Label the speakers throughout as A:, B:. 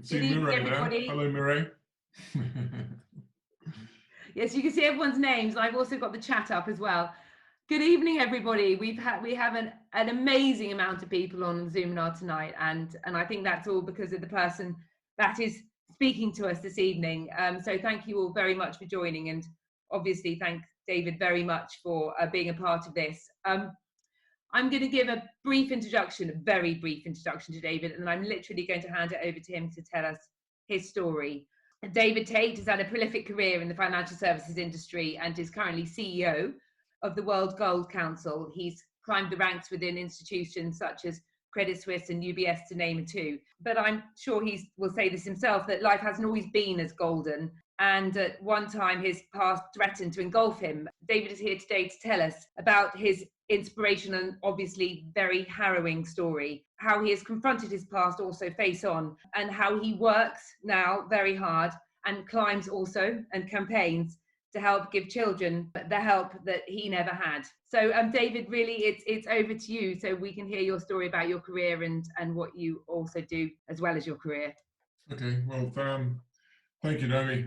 A: See
B: Good evening,
A: Mireille there.
B: everybody.
A: Hello, Mireille.
B: Yes, you can see everyone's names. I've also got the chat up as well. Good evening, everybody. We have an amazing amount of people on the Zoom webinar tonight, and I think that's all because of the person that is speaking to us this evening. So thank you all very much for joining, and obviously thank David very much for being a part of this. I'm going to give a brief introduction, a very brief introduction to David, and I'm literally going to hand it over to him to tell us his story. David Tait has had a prolific career in the financial services industry and is currently CEO of the World Gold Council. He's climbed the ranks within institutions such as Credit Suisse and UBS, to name two. But I'm sure he will say this himself, that life hasn't always been as golden. And at one time, his past threatened to engulf him. David is here today to tell us about his inspirational and obviously very harrowing story, how he has confronted his past, also face on, and how he works now very hard and climbs also and campaigns to help give children the help that he never had. So David, really it's over to you so we can hear your story about your career and what you also do as well as your career.
A: Okay, well, thank you, Naomi.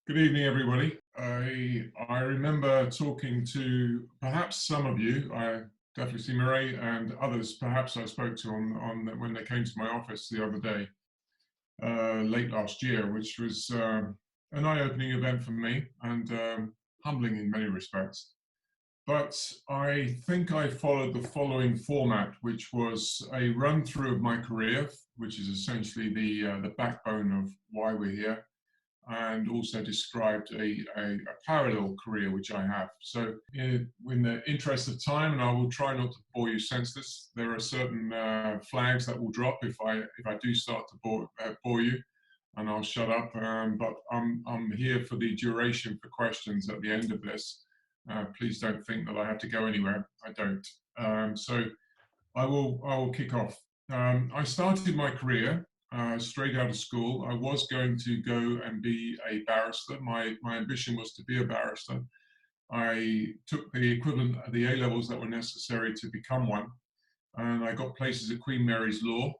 A: Good evening, everybody. I remember talking to perhaps some of you. I definitely see Mireille and others perhaps I spoke to on when they came to my office the other day, late last year, which was an eye-opening event for me and humbling in many respects. But I think I followed the following format, which was a run-through of my career, which is essentially the backbone of why we're here, and also described a parallel career which I have. So in the interest of time, and I will try not to bore you senseless, there are certain flags that will drop if I do start to bore you, and I'll shut up. But I'm here for the duration for questions at the end of this. Please don't think that I have to go anywhere. I don't. So I will kick off. I started my career straight out of school. I was going to go and be a barrister. My ambition was to be a barrister. I took the equivalent of the A-levels that were necessary to become one, and I got places at Queen Mary's Law.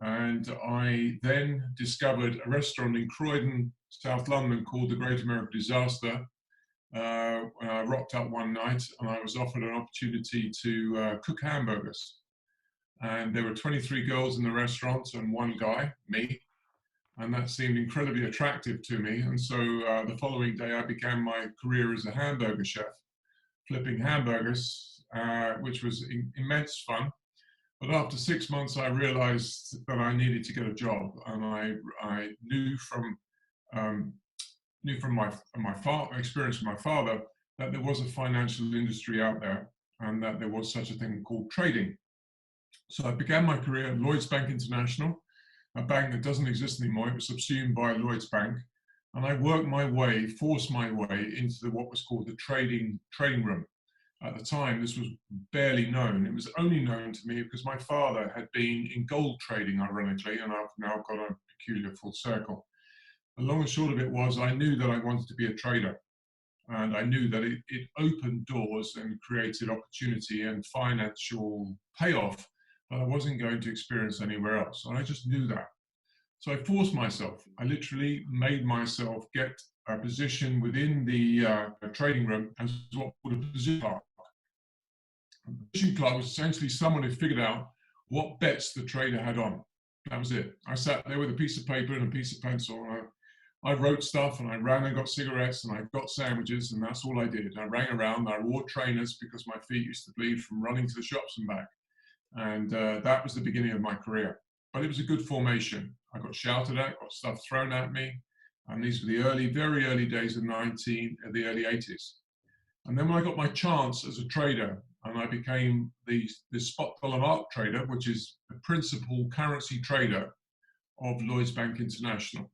A: And I then discovered a restaurant in Croydon, South London, called the Great American Disaster. When I rocked up one night and I was offered an opportunity to cook hamburgers. And there were 23 girls in the restaurant and one guy, me, and that seemed incredibly attractive to me. And so the following day I began my career as a hamburger chef, flipping hamburgers, which was immense fun. But after 6 months, I realized that I needed to get a job, and I knew from my experience with my father that there was a financial industry out there, and that there was such a thing called trading. So I began my career at Lloyds Bank International, a bank that doesn't exist anymore. It was subsumed by Lloyds Bank, and I worked my way, forced my way into what was called the trading room. At the time, this was barely known. It was only known to me because my father had been in gold trading, ironically, and I've now got a peculiar full circle. The long and short of it was I knew that I wanted to be a trader, and I knew that it opened doors and created opportunity and financial payoff that I wasn't going to experience anywhere else, and I just knew that. So I forced myself. I literally made myself get a position within the trading room as what called a position clerk. A position clerk was essentially someone who figured out what bets the trader had on. That was it. I sat there with a piece of paper and a piece of pencil, and I wrote stuff, and I ran and got cigarettes, and I got sandwiches, and that's all I did. I rang around, I wore trainers because my feet used to bleed from running to the shops and back. And that was the beginning of my career. But it was a good formation. I got shouted at, got stuff thrown at me, and these were the very early days of the early 80s. And then when I got my chance as a trader, and I became the spot dollar mark trader, which is the principal currency trader of Lloyds Bank International.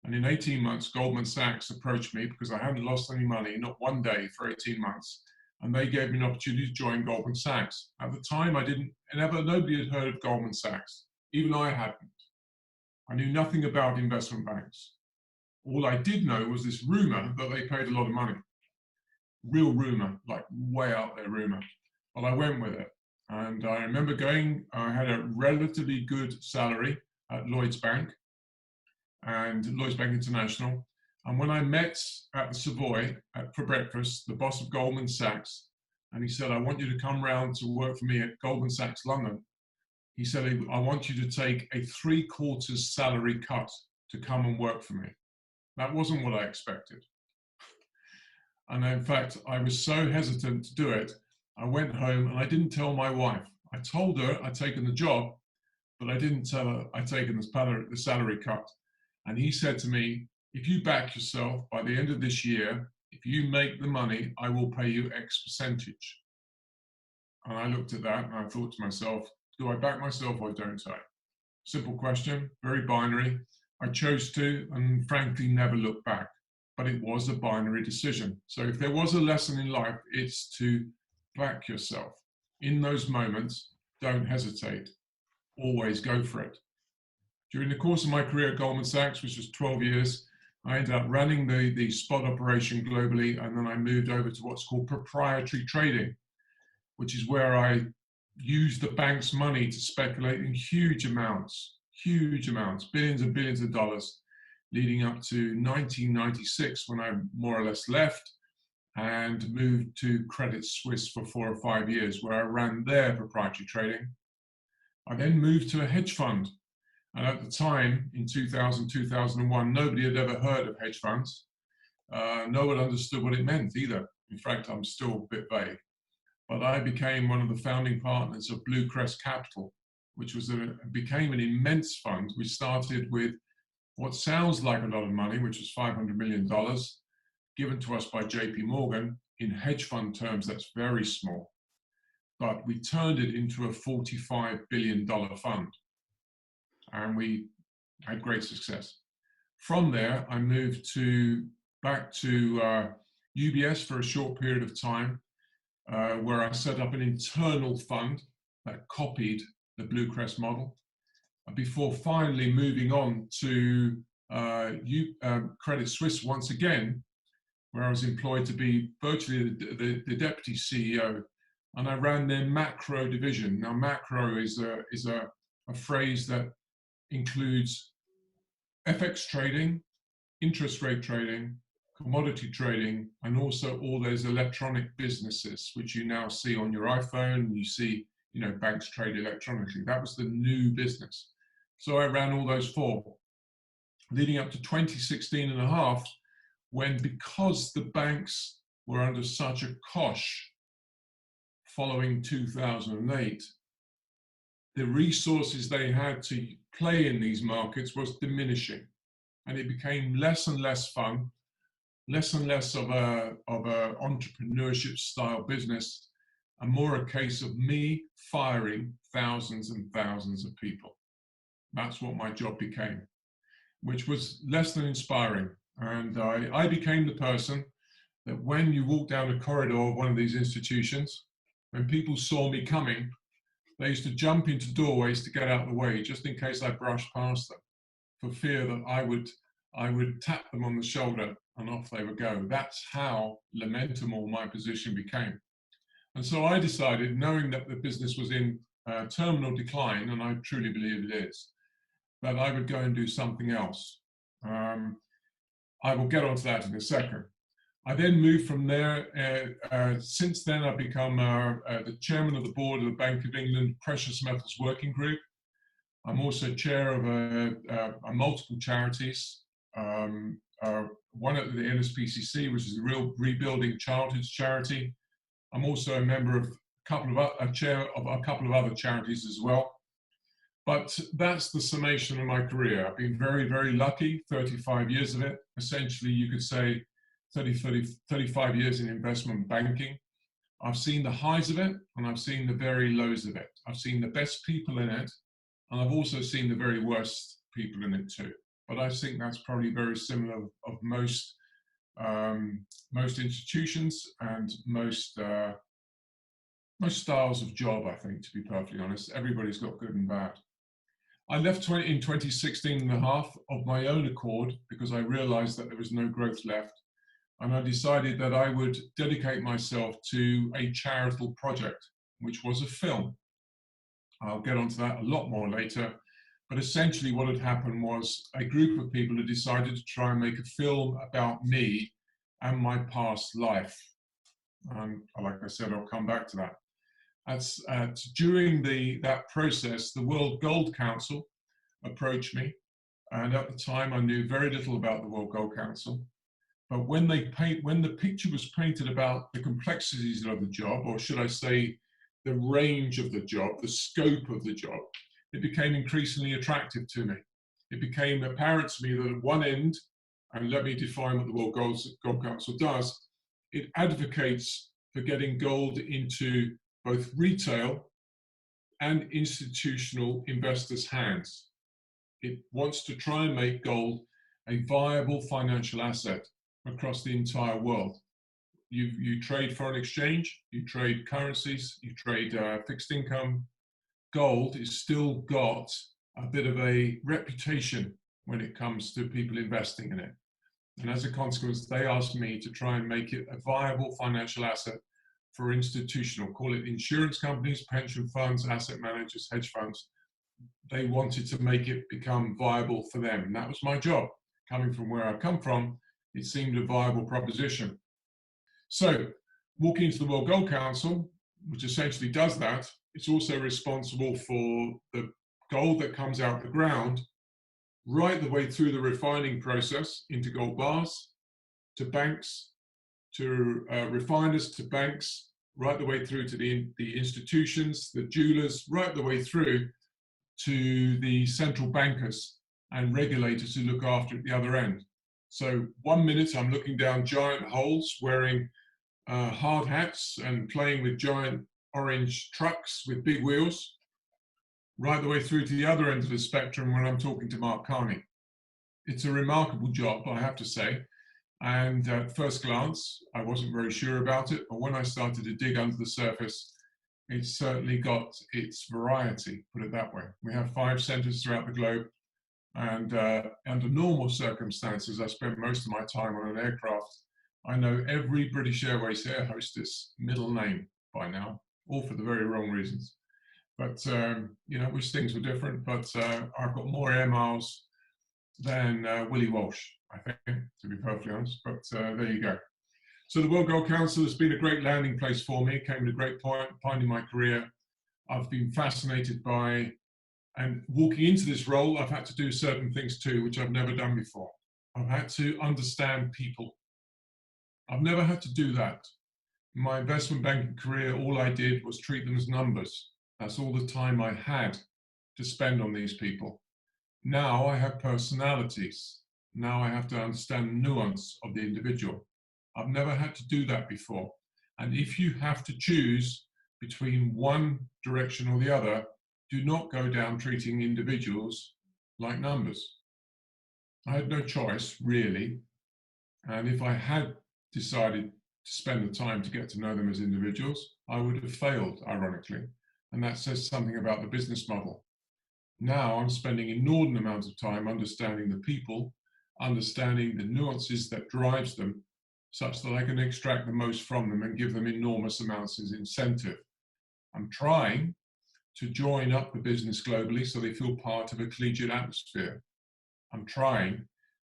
A: And in 18 months, Goldman Sachs approached me because I hadn't lost any money, not one day for 18 months. And they gave me an opportunity to join Goldman Sachs. At the time, nobody had heard of Goldman Sachs. Even I hadn't. I knew nothing about investment banks. All I did know was this rumor that they paid a lot of money. Real rumor, like way out there rumor. But I went with it. And I remember I had a relatively good salary at Lloyds Bank. and Lloyds Bank International. And when I met at the Savoy for breakfast, the boss of Goldman Sachs, and he said, I want you to come round to work for me at Goldman Sachs London. He said, I want you to take a 3/4 salary cut to come and work for me. That wasn't what I expected. And in fact, I was so hesitant to do it, I went home and I didn't tell my wife. I told her I'd taken the job, but I didn't tell her I'd taken the salary cut. And he said to me, if you back yourself by the end of this year, if you make the money, I will pay you X percentage. And I looked at that and I thought to myself, do I back myself or don't I? Simple question, very binary. I chose to, and frankly, never looked back. But it was a binary decision. So if there was a lesson in life, it's to back yourself. In those moments, don't hesitate. Always go for it. During the course of my career at Goldman Sachs, which was 12 years, I ended up running the spot operation globally, and then I moved over to what's called proprietary trading, which is where I used the bank's money to speculate in huge amounts, billions and billions of dollars, leading up to 1996 when I more or less left and moved to Credit Suisse for 4 or 5 years, where I ran their proprietary trading. I then moved to a hedge fund. And at the time, in 2000, 2001, nobody had ever heard of hedge funds. No one understood what it meant either. In fact, I'm still a bit vague. But I became one of the founding partners of Blue Crest Capital, which became an immense fund. We started with what sounds like a lot of money, which was $500 million, given to us by JP Morgan. In hedge fund terms, that's very small. But we turned it into a $45 billion fund. And we had great success. From there, I moved back to UBS for a short period of time, where I set up an internal fund that copied the Blue Crest model, before finally moving on to Credit Suisse once again, where I was employed to be virtually the deputy CEO, and I ran their macro division. Now, macro is a phrase that includes FX trading, interest rate trading, commodity trading, and also all those electronic businesses, which you now see on your iPhone, and you see, banks trade electronically. That was the new business. So I ran all those 4, leading up to 2016 and a half, when, because the banks were under such a cosh following 2008, the resources they had to play in these markets was diminishing, and it became less and less fun, less and less of a entrepreneurship style business, and more a case of me firing thousands and thousands of people. That's what my job became, which was less than inspiring. And I became the person that when you walk down the corridor of one of these institutions, when people saw me coming, they used to jump into doorways to get out of the way, just in case I brushed past them, for fear that I would tap them on the shoulder and off they would go. That's how lamentable my position became. And so I decided, knowing that the business was in terminal decline, and I truly believe it is, that I would go and do something else. I will get onto that in a second. I then moved from there. Since then, I've become the chairman of the board of the Bank of England Precious Metals Working Group. I'm also chair of multiple charities. One at the NSPCC, which is the Real Rebuilding Childhood Charity. I'm also a member of chair of a couple of other charities as well. But that's the summation of my career. I've been very, very lucky, 35 years of it. Essentially, you could say 35 years in investment banking. I've seen the highs of it, and I've seen the very lows of it. I've seen the best people in it, and I've also seen the very worst people in it too. But I think that's probably very similar of most institutions and most styles of job, I think, to be perfectly honest. Everybody's got good and bad. I left in 2016 and a half of my own accord because I realized that there was no growth left. And I decided that I would dedicate myself to a charitable project, which was a film. I'll get onto that a lot more later. But essentially what had happened was a group of people had decided to try and make a film about me and my past life. Like I said, I'll come back to that. During that process, the World Gold Council approached me. And at the time, I knew very little about the World Gold Council. But when the picture was painted about the complexities of the job, or should I say, the range of the job, the scope of the job, it became increasingly attractive to me. It became apparent to me that at one end, and let me define what the World Gold Council does, it advocates for getting gold into both retail and institutional investors' hands. It wants to try and make gold a viable financial asset across the entire world. You trade foreign exchange, you trade currencies, you trade fixed income. Gold has still got a bit of a reputation when it comes to people investing in it. And as a consequence, they asked me to try and make it a viable financial asset for institutional, call it insurance companies, pension funds, asset managers, hedge funds. They wanted to make it become viable for them. And that was my job. Coming from where I come from, it seemed a viable proposition. So walking into the World Gold Council, which essentially does that, it's also responsible for the gold that comes out the ground, right the way through the refining process into gold bars, to banks, to refiners, to banks, right the way through to the institutions, the jewelers, right the way through to the central bankers and regulators who look after it at the other end. So 1 minute I'm looking down giant holes, wearing hard hats and playing with giant orange trucks with big wheels, right the way through to the other end of the spectrum when I'm talking to Mark Carney. It's a remarkable job, I have to say. And at first glance, I wasn't very sure about it, but when I started to dig under the surface, it certainly got its variety, put it that way. We have 5 centers throughout the globe, and under normal circumstances, I spend most of my time on an aircraft. I know every British Airways air hostess middle name by now, all for the very wrong reasons. But, you know, which things were different, but I've got more air miles than Willie Walsh, I think, to be perfectly honest, but there you go. So the World Gold Council has been a great landing place for me. It came at a great point in my career. I've been fascinated by, and walking into this role, I've had to do certain things too, which I've never done before. I've had to understand people. I've never had to do that. In my investment banking career, all I did was treat them as numbers. That's all the time I had to spend on these people. Now I have personalities. Now I have to understand the nuance of the individual. I've never had to do that before. And if you have to choose between one direction or the other, do not go down treating individuals like numbers. I had no choice, really. And if I had decided to spend the time to get to know them as individuals, I would have failed, ironically. And that says something about the business model. Now I'm spending inordinate amounts of time understanding the people, understanding the nuances that drives them, such that I can extract the most from them and give them enormous amounts of incentive. I'm trying to join up the business globally so they feel part of a collegiate atmosphere. I'm trying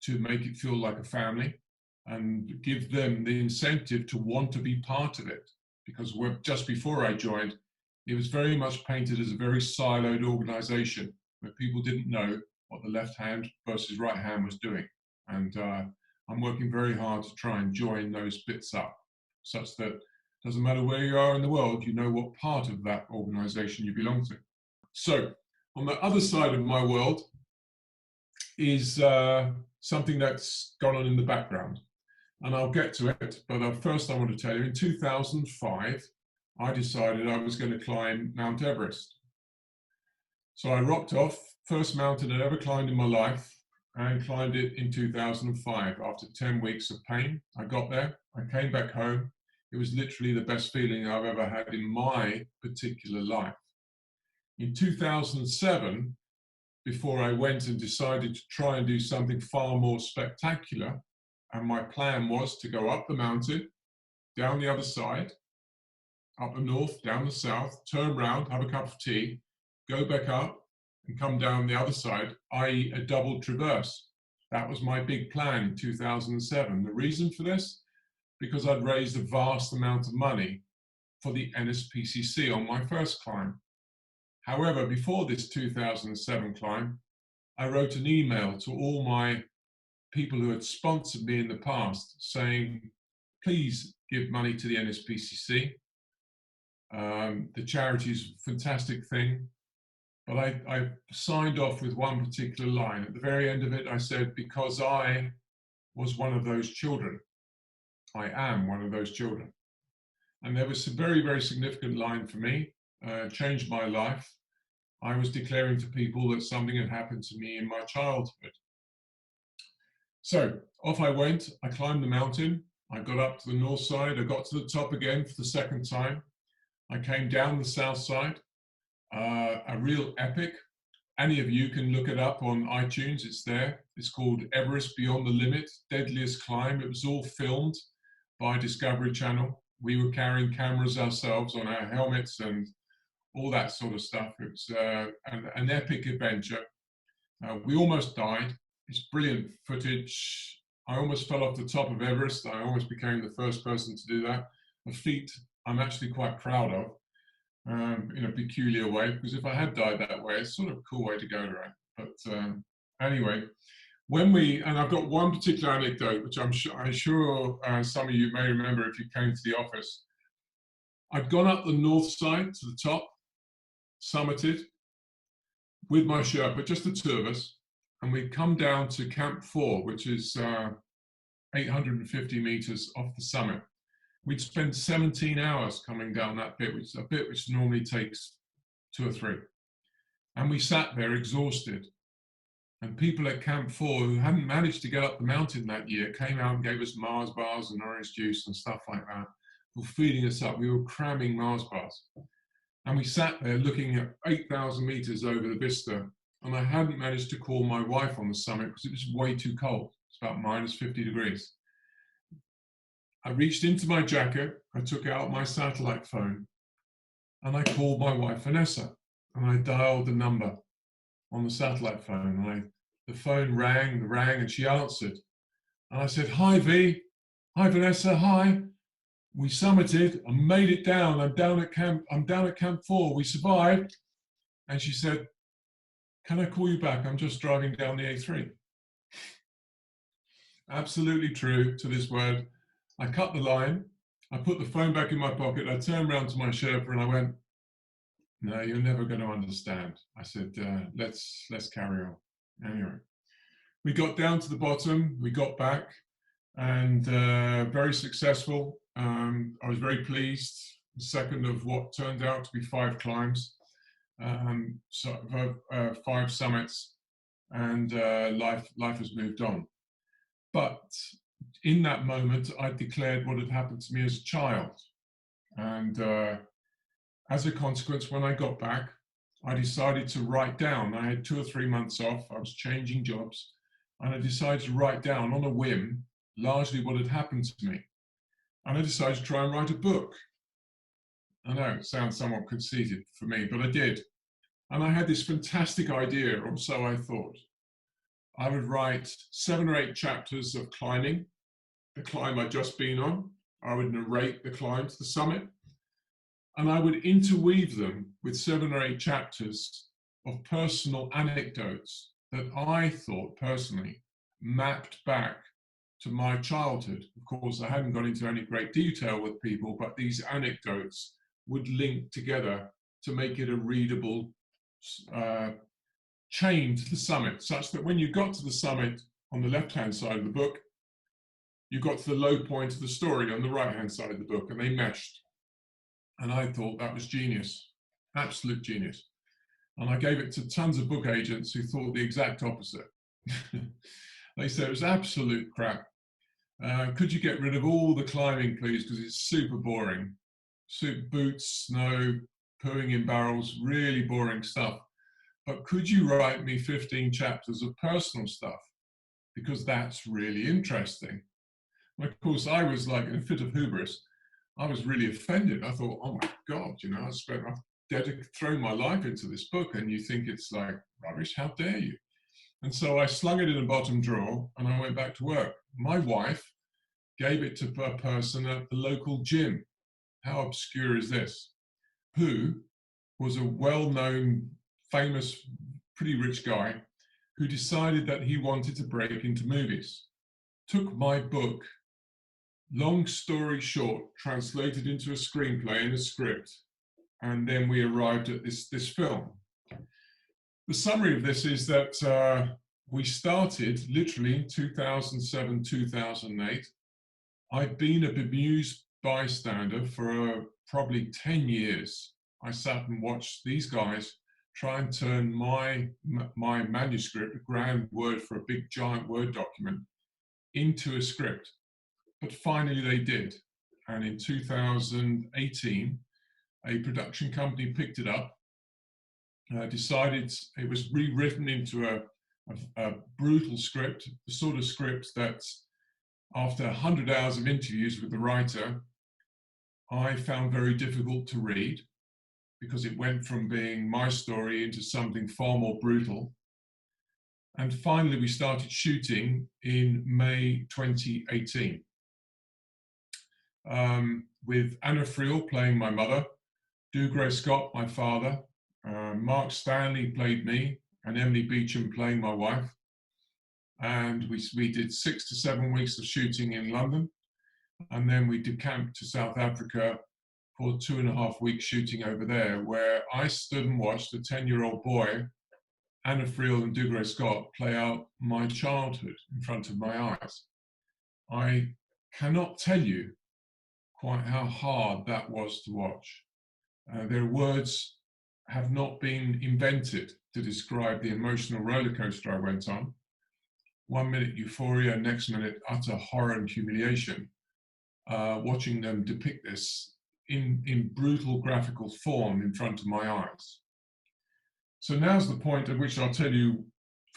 A: to make it feel like a family and give them the incentive to want to be part of it. Because just before I joined, it was very much painted as a very siloed organization where people didn't know what the left hand versus right hand was doing. And I'm working very hard to try and join those bits up, such that it doesn't matter where you are in the world, you know what part of that organization you belong to. So on the other side of my world is something that's gone on in the background. And I'll get to it, but first I want to tell you, in 2005, I decided I was going to climb Mount Everest. So I rocked off, first mountain I'd ever climbed in my life, and climbed it in 2005. After 10 weeks of pain, I got there, I came back home. It was literally the best feeling I've ever had in my particular life. In 2007, before I went and decided to try and do something far more spectacular, and my plan was to go up the mountain, down the other side, up the north, down the south, turn round, have a cup of tea, go back up, and come down the other side, i.e. a double traverse. That was my big plan in 2007. The reason for this? Because I'd raised a vast amount of money for the NSPCC on my first climb. However, before this 2007 climb, I wrote an email to all my people who had sponsored me in the past saying, please give money to the NSPCC. The charity is a fantastic thing. But I signed off with one particular line. At the very end of it, I said, because I was one of those children. I am one of those children. And there was a very, very significant line for me, changed my life. I was declaring to people that something had happened to me in my childhood. So off I went. I climbed the mountain. I got up to the north side. I got to the top again for the second time. I came down the south side. A real epic. Any of you can look it up on iTunes. It's there. It's called Everest Beyond the Limit, Deadliest Climb. It was all filmed by Discovery Channel. We were carrying cameras ourselves on our helmets and all that sort of stuff. It was an epic adventure. We almost died. It's brilliant footage. I almost fell off the top of Everest. I almost became the first person to do that. A feat I'm actually quite proud of. In a peculiar way, because if I had died that way, it's sort of a cool way to go, right? But anyway, and I've got one particular anecdote, which I'm sure some of you may remember if you came to the office. I'd gone up the north side to the top, summited, with my Sherpa, just the two of us, and we'd come down to Camp 4, which is 850 meters off the summit. We'd spent 17 hours coming down that bit, which is a bit which normally takes 2 or 3. And we sat there exhausted. And people at Camp 4 who hadn't managed to get up the mountain that year came out and gave us Mars bars and orange juice and stuff like that, were feeding us up. We were cramming Mars bars. And we sat there looking at 8,000 meters over the vista. And I hadn't managed to call my wife on the summit because it was way too cold. It's about minus 50 degrees. I reached into my jacket, I took out my satellite phone, and I called my wife, Vanessa, and I dialed the number on the satellite phone. And the phone rang, and she answered. And I said, hi, V. Hi, Vanessa. Hi. We summited and made it down. I'm down at Camp 4. We survived. And she said, can I call you back? I'm just driving down the A3. Absolutely true to this word. I cut the line, I put the phone back in my pocket, I turned around to my Sherpa and I went, no, you're never going to understand. I said, let's carry on. Anyway, we got down to the bottom, we got back, and very successful. I was very pleased, the second of what turned out to be 5 climbs, 5 summits, and life has moved on. But in that moment, I declared what had happened to me as a child. And as a consequence, when I got back, I decided to write down. I had 2 or 3 months off. I was changing jobs. And I decided to write down on a whim, largely what had happened to me. And I decided to try and write a book. I know it sounds somewhat conceited for me, but I did. And I had this fantastic idea, or so I thought. I would write 7 or 8 chapters of climbing, the climb I'd just been on. I would narrate the climb to the summit, and I would interweave them with 7 or 8 chapters of personal anecdotes that I thought personally mapped back to my childhood. Of course, I hadn't gone into any great detail with people, but these anecdotes would link together to make it a readable chain to the summit, such that when you got to the summit on the left-hand side of the book, you got to the low point of the story on the right-hand side of the book, and they meshed. And I thought that was genius, absolute genius. And I gave it to tons of book agents who thought the exact opposite. They said it was absolute crap. Could you get rid of all the climbing, please, because it's super boring. Boots, snow, pooing in barrels, really boring stuff. But could you write me 15 chapters of personal stuff? Because that's really interesting. And of course, I was like in a fit of hubris. I was really offended. I thought, oh my God, you know, thrown my life into this book, and you think it's like rubbish. How dare you? And so I slung it in a bottom drawer and I went back to work. My wife gave it to a person at the local gym. How obscure is this? Who was a well-known, famous, pretty rich guy who decided that he wanted to break into movies. Took my book, long story short, translated into a screenplay and a script, and then we arrived at this film. The summary of this is that we started literally in 2007, 2008. I'd been a bemused bystander for probably 10 years. I sat and watched these guys try and turn my manuscript, a grand word for a big giant Word document, into a script. But finally they did. And in 2018, a production company picked it up, decided it was rewritten into a brutal script, the sort of script that after 100 hours of interviews with the writer, I found very difficult to read because it went from being my story into something far more brutal. And finally, we started shooting in May 2018 with Anna Friel playing my mother, Dougray Scott, my father, Mark Stanley played me, and Emily Beecham playing my wife. And we did 6 to 7 weeks of shooting in London. And then we decamped to South Africa for 2.5 weeks shooting over there, where I stood and watched a 10-year-old boy, Anna Friel and Dougray Scott, play out my childhood in front of my eyes. I cannot tell you quite how hard that was to watch. Their words have not been invented to describe the emotional roller coaster I went on. 1 minute euphoria, next minute utter horror and humiliation. Watching them depict this in brutal graphical form in front of my eyes. So now's the point at which I'll tell you,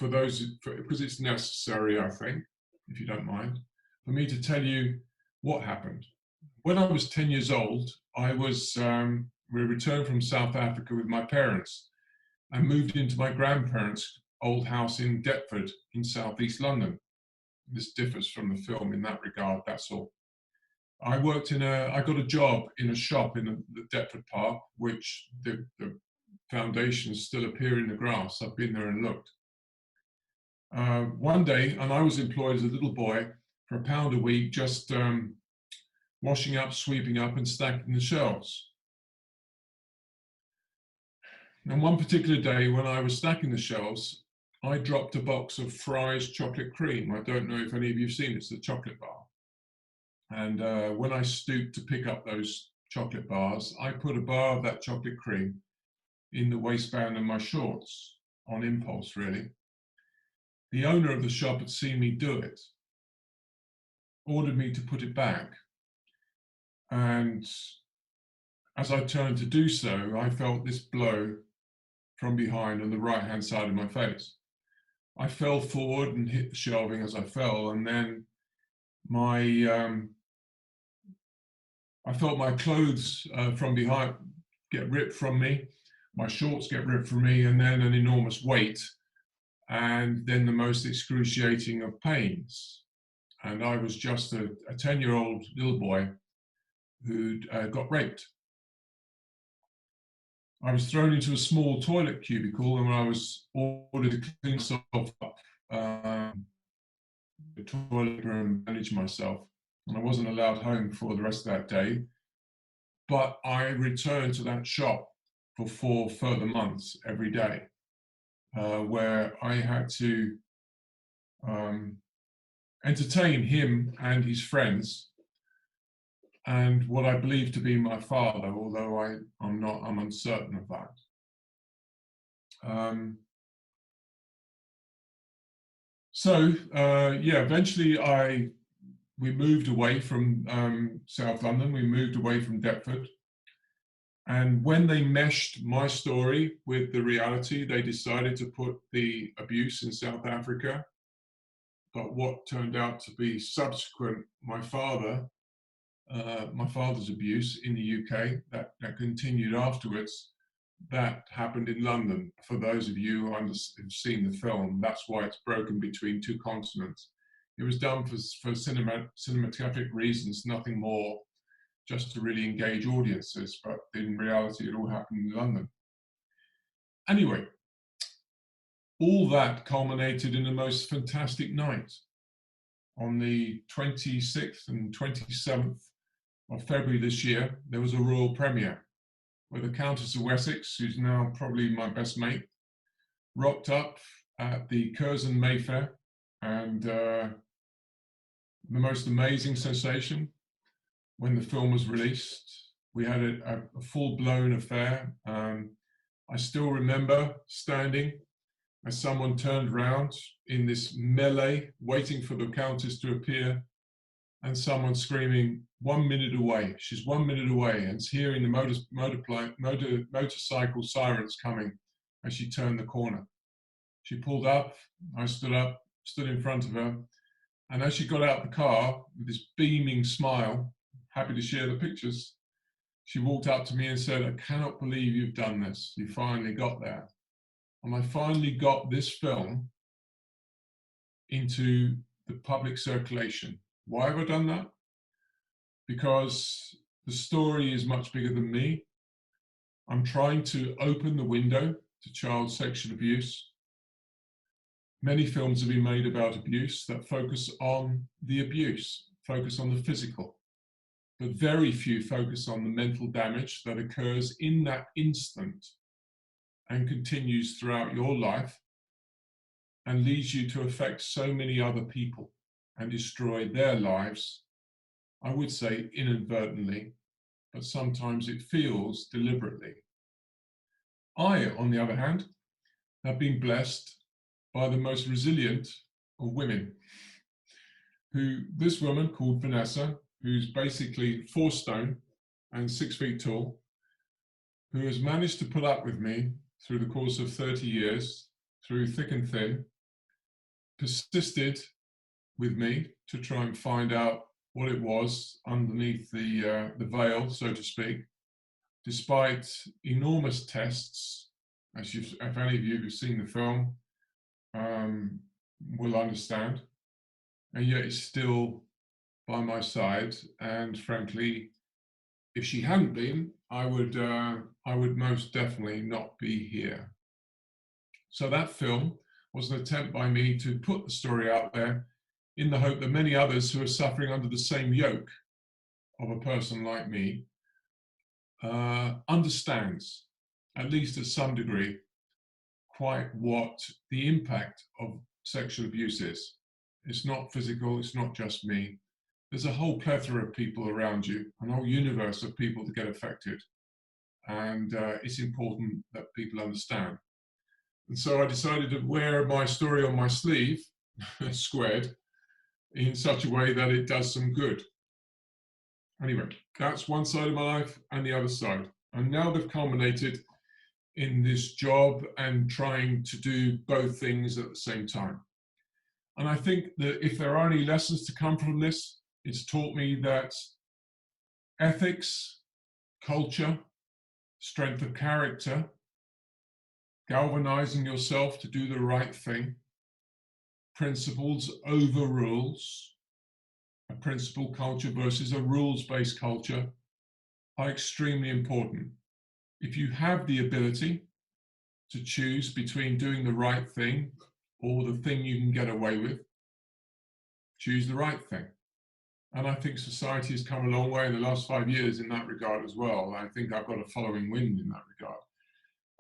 A: because it's necessary, I think, if you don't mind, for me to tell you what happened. When I was 10 years old, we returned from South Africa with my parents and moved into my grandparents' old house in Deptford in southeast London. This differs from the film in that regard, that's all. I got a job in a shop in the Deptford Park, which the foundations still appear in the grass. I've been there and looked. One day, and I was employed as a little boy for £1 a week, just washing up, sweeping up and stacking the shelves. And one particular day when I was stacking the shelves, I dropped a box of Fry's chocolate cream. I don't know if any of you have seen it, it's the chocolate bar. And when I stooped to pick up those chocolate bars, I put a bar of that chocolate cream in the waistband of my shorts, on impulse, really. The owner of the shop had seen me do it, ordered me to put it back. And as I turned to do so, I felt this blow from behind on the right-hand side of my face. I fell forward and hit the shelving as I fell, and then I felt my clothes from behind get ripped from me, my shorts get ripped from me, and then an enormous weight, and then the most excruciating of pains. And I was just a 10-year-old little boy who'd got raped. I was thrown into a small toilet cubicle, and I was ordered to clean myself up, the toilet and manage myself. And I wasn't allowed home for the rest of that day. But I returned to that shop for 4 further months every day, where I had to entertain him and his friends and what I believe to be my father, although I'm uncertain of that. Eventually we moved away from South London, we moved away from Deptford. And when they meshed my story with the reality, they decided to put the abuse in South Africa. But what turned out to be subsequent, my father's abuse in the UK, that continued afterwards, that happened in London. For those of you who've seen the film, that's why it's broken between two continents. It was done for cinematographic reasons, nothing more, just to really engage audiences, but in reality, it all happened in London. Anyway, all that culminated in the most fantastic night. On the 26th and 27th of February this year, there was a royal premiere where the Countess of Wessex, who's now probably my best mate, rocked up at the Curzon Mayfair, and the most amazing sensation when the film was released. We had a full-blown affair. I still remember standing as someone turned around in this melee, waiting for the Countess to appear, and someone screaming, 1 minute away. She's 1 minute away, and hearing the motorcycle sirens coming as she turned the corner. She pulled up, I stood up, stood in front of her, and as she got out of the car with this beaming smile, happy to share the pictures, she walked up to me and said, "I cannot believe you've done this. You finally got there." And I finally got this film into the public circulation. Why have I done that? Because the story is much bigger than me. I'm trying to open the window to child sexual abuse. Many films have been made about abuse that focus on the abuse, focus on the physical, but very few focus on the mental damage that occurs in that instant and continues throughout your life and leads you to affect so many other people and destroy their lives, I would say inadvertently, but sometimes it feels deliberately. I, on the other hand, have been blessed by the most resilient of women. This woman called Vanessa, who's basically 4 stone and 6 feet tall, who has managed to put up with me through the course of 30 years, through thick and thin, persisted with me to try and find out what it was underneath the veil, so to speak, despite enormous tests, if any of you have seen the film, will understand, and yet it's still by my side. And frankly, if she hadn't been, I would most definitely not be here. So that film was an attempt by me to put the story out there in the hope that many others who are suffering under the same yoke of a person like me understands, at least to some degree, quite what the impact of sexual abuse is. It's not physical, it's not just me. There's a whole plethora of people around you, a whole universe of people that get affected. And it's important that people understand. And so I decided to wear my story on my sleeve, squared, in such a way that it does some good. Anyway, that's one side of my life and the other side. And now they've culminated in this job and trying to do both things at the same time. And I think that if there are any lessons to come from this, it's taught me that ethics, culture, strength of character, galvanizing yourself to do the right thing, principles over rules, a principle culture versus a rules-based culture, are extremely important. If you have the ability to choose between doing the right thing or the thing you can get away with, choose the right thing. And I think society has come a long way in the last 5 years in that regard as well. I think I've got a following wind in that regard.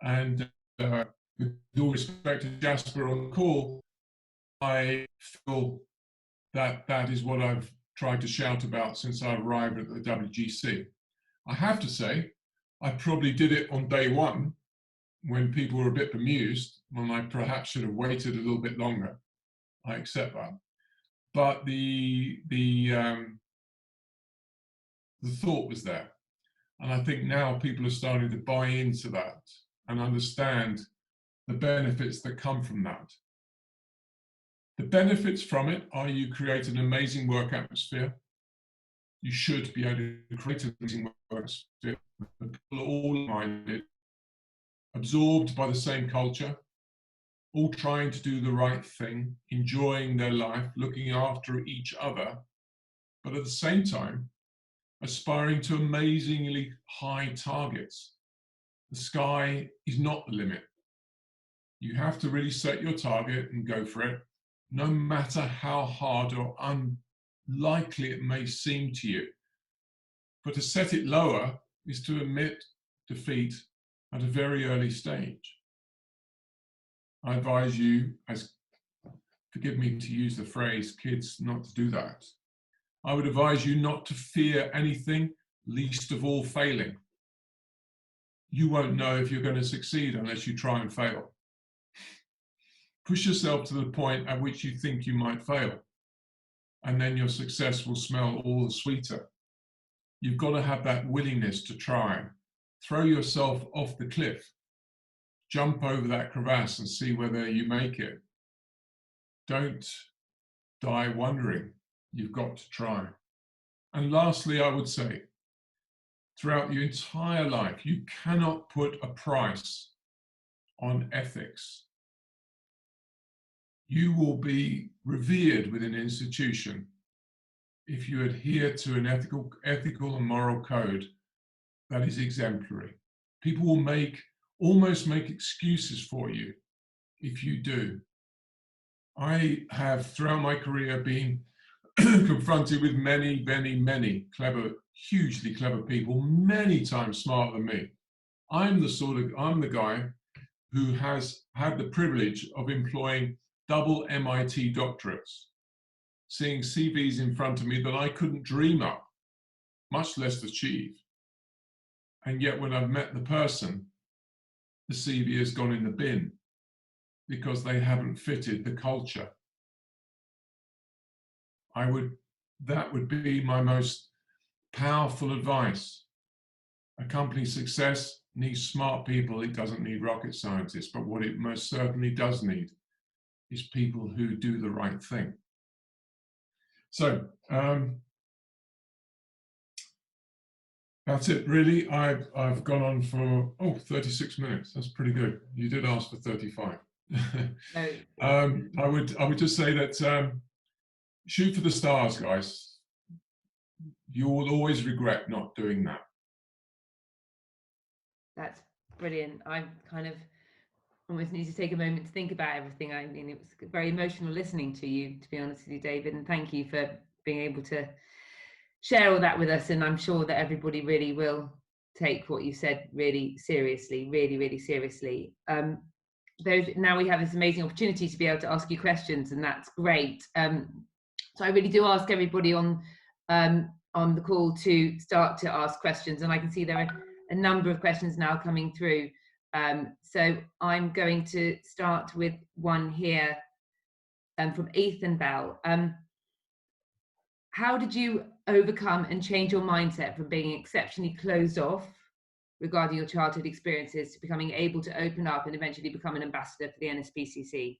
A: And with all respect to Jasper on the call, I feel that that is what I've tried to shout about since I arrived at the WGC. I have to say, I probably did it on day one when people were a bit bemused, when I perhaps should have waited a little bit longer. I accept that. But the thought was there. And I think now people are starting to buy into that and understand the benefits that come from that. The benefits from it are you create an amazing work atmosphere. You should be able to create an amazing work atmosphere. People are all minded. absorbed by the same culture, all trying to do the right thing, enjoying their life, looking after each other, but at the same time, aspiring to amazingly high targets. The sky is not the limit. You have to really set your target and go for it, no matter how hard or unlikely it may seem to you. But to set it lower is to admit defeat at a very early stage. I advise you, as, forgive me to use the phrase, kids, not to do that. I would advise you not to fear anything, least of all failing. You won't know if you're going to succeed unless you try and fail. Push yourself to the point at which you think you might fail, and then your success will smell all the sweeter. You've got to have that willingness to try. Throw yourself off the cliff. Jump over that crevasse and see whether you make it. Don't die wondering. You've got to try. And lastly, I would say, throughout your entire life, you cannot put a price on ethics. You will be revered within an institution if you adhere to an ethical and moral code that is exemplary. People will almost make excuses for you if you do. I have, throughout my career, been confronted with many, many, many clever, hugely clever people, many times smarter than me. I'm the guy who has had the privilege of employing double MIT doctorates, seeing CVs in front of me that I couldn't dream up, much less achieve. And yet when I've met the person, the CV has gone in the bin because they haven't fitted the culture. That would be my most powerful advice. A company's success needs smart people. It doesn't need rocket scientists, but what it most certainly does need is people who do the right thing. So that's it, really. I've gone on for 36 minutes. That's pretty good. You did ask for 35. I would just say that shoot for the stars, guys. You will always regret not doing that.
B: That's brilliant. I kind of almost need to take a moment to think about everything. I mean, it was very emotional listening to you, to be honest with you, David, and thank you for being able to share all that with us. And I'm sure that everybody really will take what you said really seriously, really, really seriously. Now we have this amazing opportunity to be able to ask you questions, and that's great. So I really do ask everybody on the call to start to ask questions, and I can see there are a number of questions now coming through. So I'm going to start with one here from Ethan Bell. How did you overcome and change your mindset from being exceptionally closed off regarding your childhood experiences to becoming able to open up and eventually become an ambassador for the NSPCC?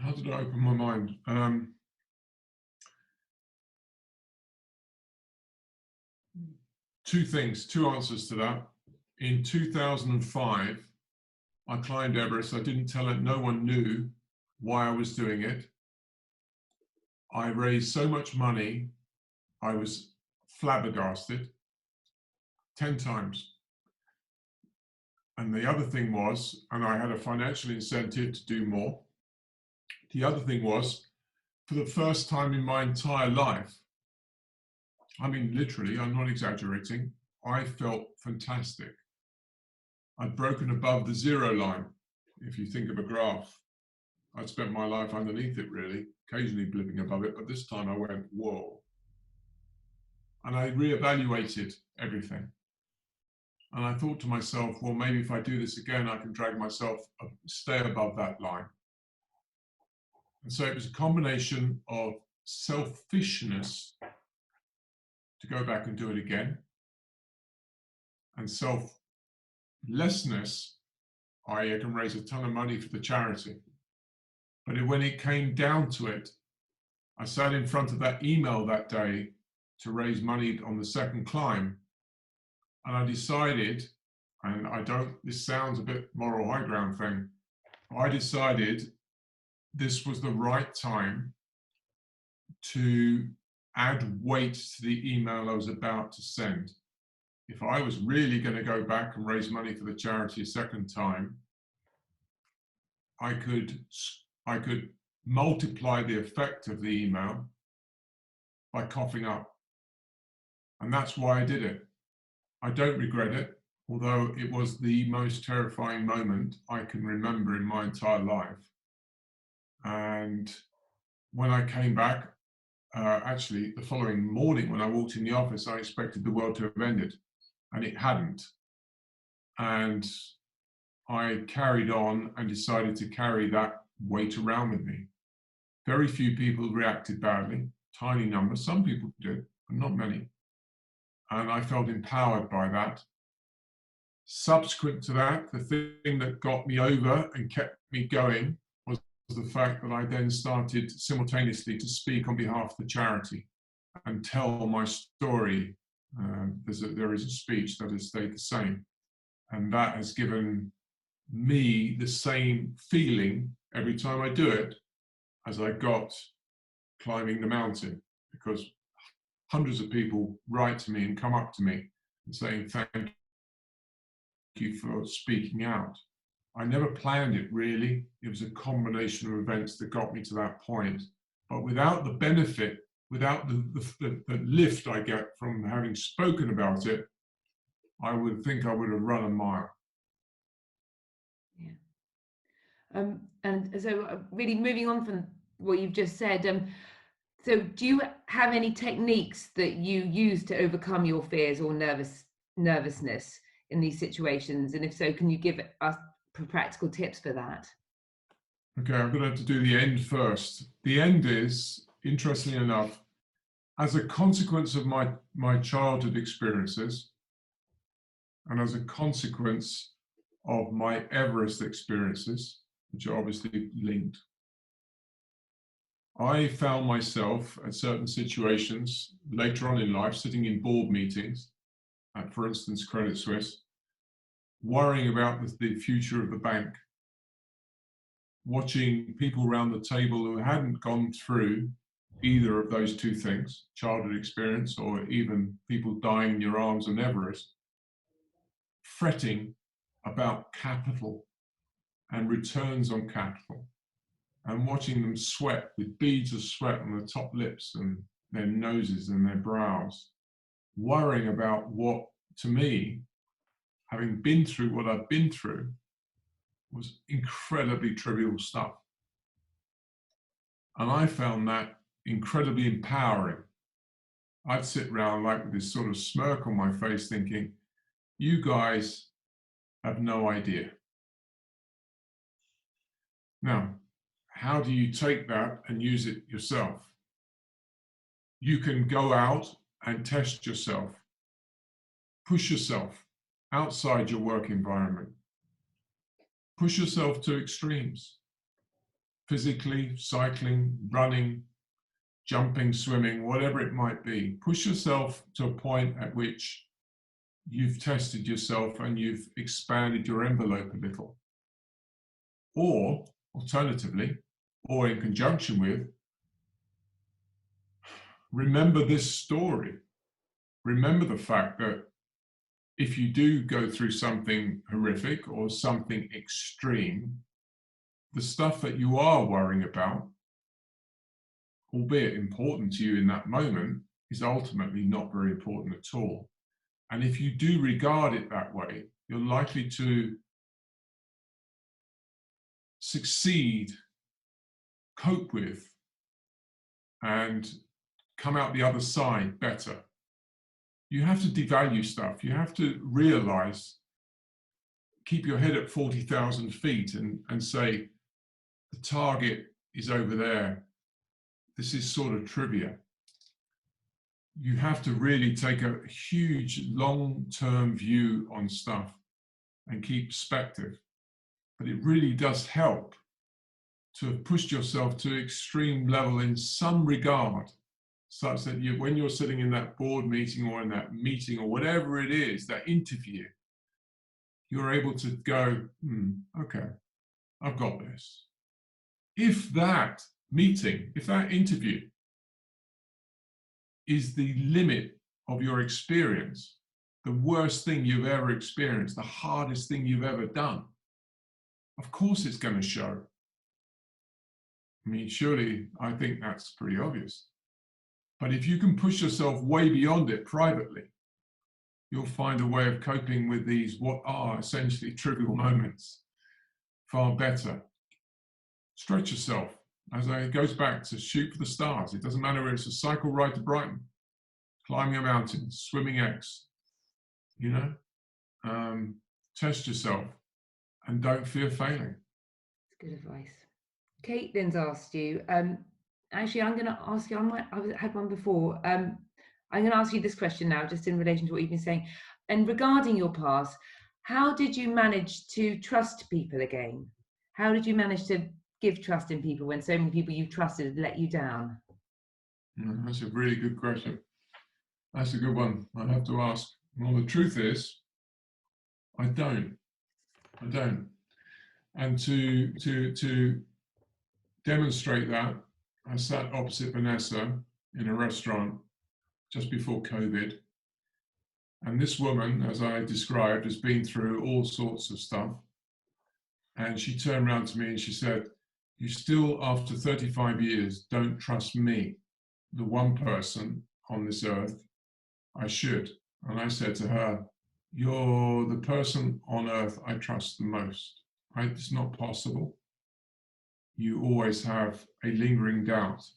A: How did I open my mind? Two answers to that. In 2005, I climbed Everest. I didn't tell it, no one knew why I was doing it. I raised so much money, I was flabbergasted 10 times. And the other thing was, and I had a financial incentive to do more. The other thing was, for the first time in my entire life, I mean, literally, I'm not exaggerating, I felt fantastic. I'd broken above the zero line. If you think of a graph, I'd spent my life underneath it, really, occasionally blipping above it, but this time I went, whoa. And I reevaluated everything. And I thought to myself, well, maybe if I do this again, I can drag myself, stay above that line. And so it was a combination of selfishness to go back and do it again, and selflessness, I can raise a ton of money for the charity. But when it came down to it, I sat in front of that email that day to raise money on the second climb, and I decided and this sounds a bit moral high ground thing, I decided this was the right time to add weight to the email I was about to send. If I was really going to go back and raise money for the charity a second time, I could multiply the effect of the email by coughing up. And that's why I did it. I don't regret it, although it was the most terrifying moment I can remember in my entire life. And when I came back, actually the following morning when I walked in the office, I expected the world to have ended, and it hadn't. And I carried on and decided to carry that weight around with me. Very few people reacted badly, tiny number. Some people did, but not many. And I felt empowered by that. Subsequent to that, the thing that got me over and kept me going was the fact that I then started simultaneously to speak on behalf of the charity and tell my story. There is a speech that has stayed the same. And that has given me the same feeling every time I do it as I got climbing the mountain, because hundreds of people write to me and come up to me and saying, thank you for speaking out. I never planned it really. It was a combination of events that got me to that point. But without the benefit, without the lift I get from having spoken about it, I would think I would have run a mile.
B: Yeah. And so really moving on from what you've just said, so do you have any techniques that you use to overcome your fears or nervousness in these situations? And if so, can you give us practical tips for that?
A: Okay, I'm going to have to do the end first. The end is, interestingly enough, as a consequence of my childhood experiences and as a consequence of my Everest experiences, which are obviously linked, I found myself at certain situations later on in life, sitting in board meetings at, for instance, Credit Suisse, worrying about the future of the bank, watching people around the table who hadn't gone through either of those two things, childhood experience or even people dying in your arms on Everest, fretting about capital and returns on capital, and watching them sweat with beads of sweat on their top lips and their noses and their brows, worrying about what, to me, having been through what I've been through, was incredibly trivial stuff. And I found that incredibly empowering. I'd sit around like with this sort of smirk on my face thinking, you guys have no idea. Now, how do you take that and use it yourself? You can go out and test yourself, push yourself outside your work environment, push yourself to extremes, physically, cycling, running, jumping, swimming, whatever it might be. Push yourself to a point at which you've tested yourself and you've expanded your envelope a little. Or, alternatively, or in conjunction with, remember this story. Remember the fact that if you do go through something horrific or something extreme, the stuff that you are worrying about, albeit important to you in that moment, is ultimately not very important at all. And if you do regard it that way, you're likely to succeed, cope with, and come out the other side better. You have to devalue stuff. You have to realize, keep your head at 40,000 feet and say, the target is over there. This is sort of trivia. You have to really take a huge long-term view on stuff and keep perspective. But it really does help to have pushed yourself to extreme level in some regard, such that when you're sitting in that board meeting or in that meeting or whatever it is, that interview, you're able to go, okay, I've got this. If that meeting, if that interview is the limit of your experience, the worst thing you've ever experienced, the hardest thing you've ever done, of course it's going to show. I mean, surely I think that's pretty obvious. But if you can push yourself way beyond it privately, you'll find a way of coping with these, what are essentially trivial moments, far better. Stretch yourself. It goes back to shoot for the stars. It doesn't matter whether it's a cycle ride to Brighton, climbing a mountain, swimming X, test yourself and don't fear failing.
B: That's good advice. Caitlin's asked you, actually, I'm going to ask you, I had one before. I'm going to ask you this question now, just in relation to what you've been saying. And regarding your past, how did you manage to trust people again? How did you manage to give trust in people when so many people you trusted let you down?
A: That's a really good question. That's a good one. I have to ask. Well, the truth is, I don't. And to demonstrate that, I sat opposite Vanessa in a restaurant just before COVID. And this woman, as I described, has been through all sorts of stuff. And she turned around to me and she said, "You still, after 35 years, don't trust me, the one person on this earth I should." And I said to her, "You're the person on earth I trust the most. It's not possible. You always have a lingering doubt.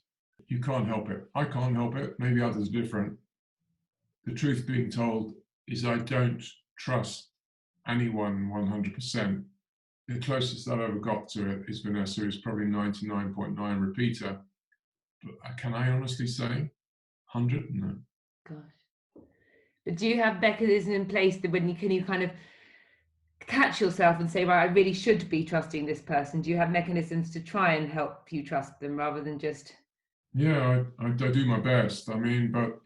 A: You can't help it. I can't help it. Maybe others are different. The truth being told is I don't trust anyone 100%. The closest I've ever got to it is Vanessa, who's probably 99.9 repeater. But can I honestly say 100? No.
B: Gosh. But do you have mechanisms in place that when can you kind of catch yourself and say, right, I really should be trusting this person? Do you have mechanisms to try and help you trust them rather than just...
A: Yeah, I do my best. I mean, but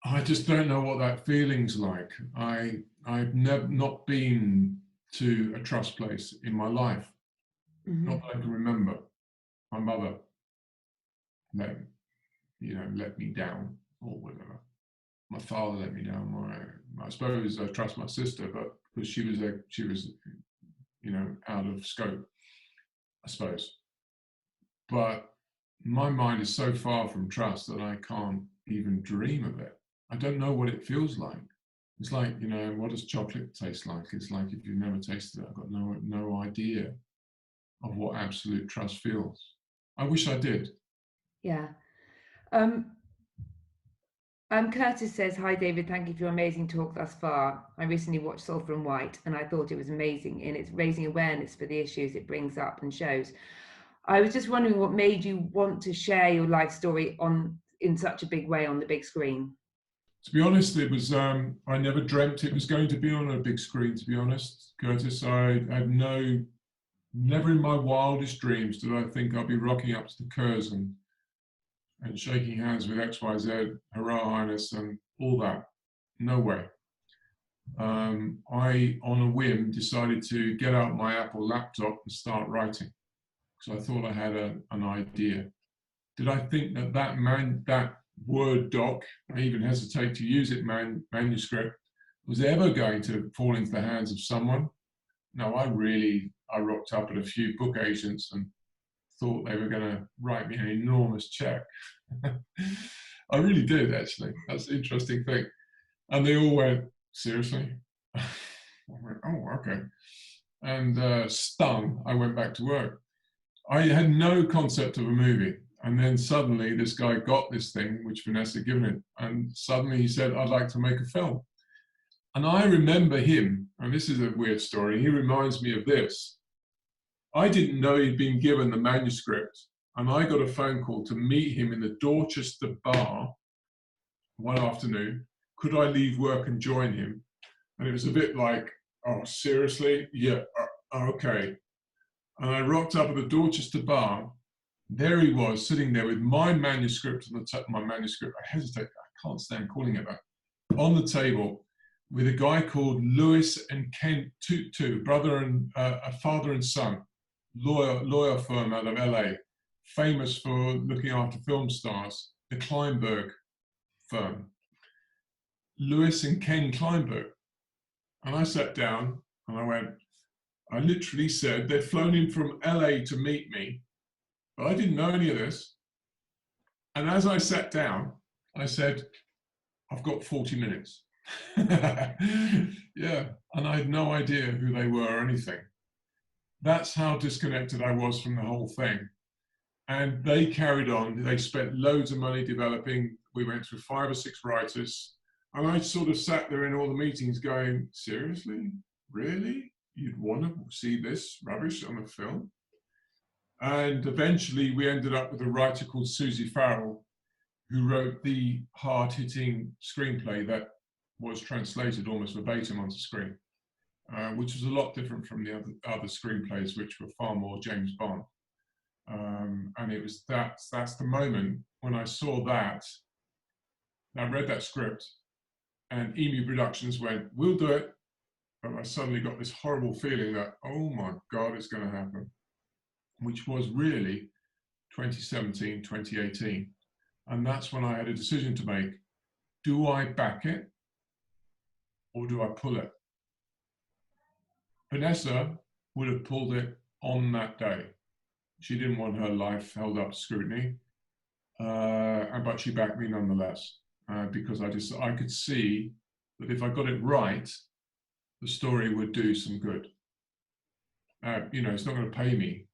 A: I just don't know what that feeling's like. I've never not been to a trust place in my life. Not that I can remember. My mother let me down or whatever. My father let me down. I suppose I trust my sister, but because she was out of scope, I suppose. But my mind is so far from trust that I can't even dream of it. I don't know what it feels like. It's like, what does chocolate taste like? It's like if you've never tasted it, I've got no idea of what absolute trust feels. I wish I did.
B: Yeah. Curtis says, "Hi David, thank you for your amazing talk thus far. I recently watched Sulphur and White and I thought it was amazing in its raising awareness for the issues it brings up and shows. I was just wondering what made you want to share your life story in such a big way on the big screen?"
A: To be honest, it was, I never dreamt it was going to be on a big screen, to be honest, Curtis. Never in my wildest dreams did I think I'd be rocking up to the Kurz and shaking hands with XYZ, Hurrah Highness, and all that. No way. I, on a whim, decided to get out my Apple laptop and start writing because I thought I had an idea. Did I think that Word doc, I even hesitate to use it, manuscript, was ever going to fall into the hands of someone? No, I rocked up at a few book agents and thought they were going to write me an enormous check. I really did, actually. That's the interesting thing. And they all went, "Seriously?" I went, "Oh, okay." And stung, I went back to work. I had no concept of a movie. And then suddenly this guy got this thing, which Vanessa had given him. And suddenly he said, "I'd like to make a film." And I remember him, and this is a weird story, he reminds me of this. I didn't know he'd been given the manuscript, and I got a phone call to meet him in the Dorchester bar one afternoon. Could I leave work and join him? And it was a bit like, "Oh, seriously? Yeah, okay." And I rocked up at the Dorchester bar. There he was, sitting there with my manuscript on the my manuscript. I hesitate, I can't stand calling it that, on the table. with a guy called Lewis and Ken Tait, brother and a father and son, lawyer firm out of LA, famous for looking after film stars, the Kleinberg firm. Lewis and Ken Kleinberg. And I sat down and I literally said, they'd flown in from LA to meet me, but I didn't know any of this. And as I sat down, I said, I've got 40 minutes. Yeah, and I had no idea who they were or anything. That's how disconnected I was from the whole thing. And they carried on. They spent loads of money developing. We went through 5 or 6 writers. And I sort of sat there in all the meetings going, seriously? Really? You'd want to see this rubbish on a film? And eventually we ended up with a writer called Susie Farrell, who wrote the hard-hitting screenplay that was translated almost verbatim onto screen, which was a lot different from the other screenplays, which were far more James Bond. And it was that's the moment when I saw that. I read that script, and Emu Productions went, "We'll do it." But I suddenly got this horrible feeling that, oh my God, it's going to happen, which was really 2017, 2018. And that's when I had a decision to make. Do I back it or do I pull it? Vanessa would have pulled it on that day. She didn't want her life held up to scrutiny, but she backed me nonetheless, because I could see that if I got it right, the story would do some good. It's not going to pay me.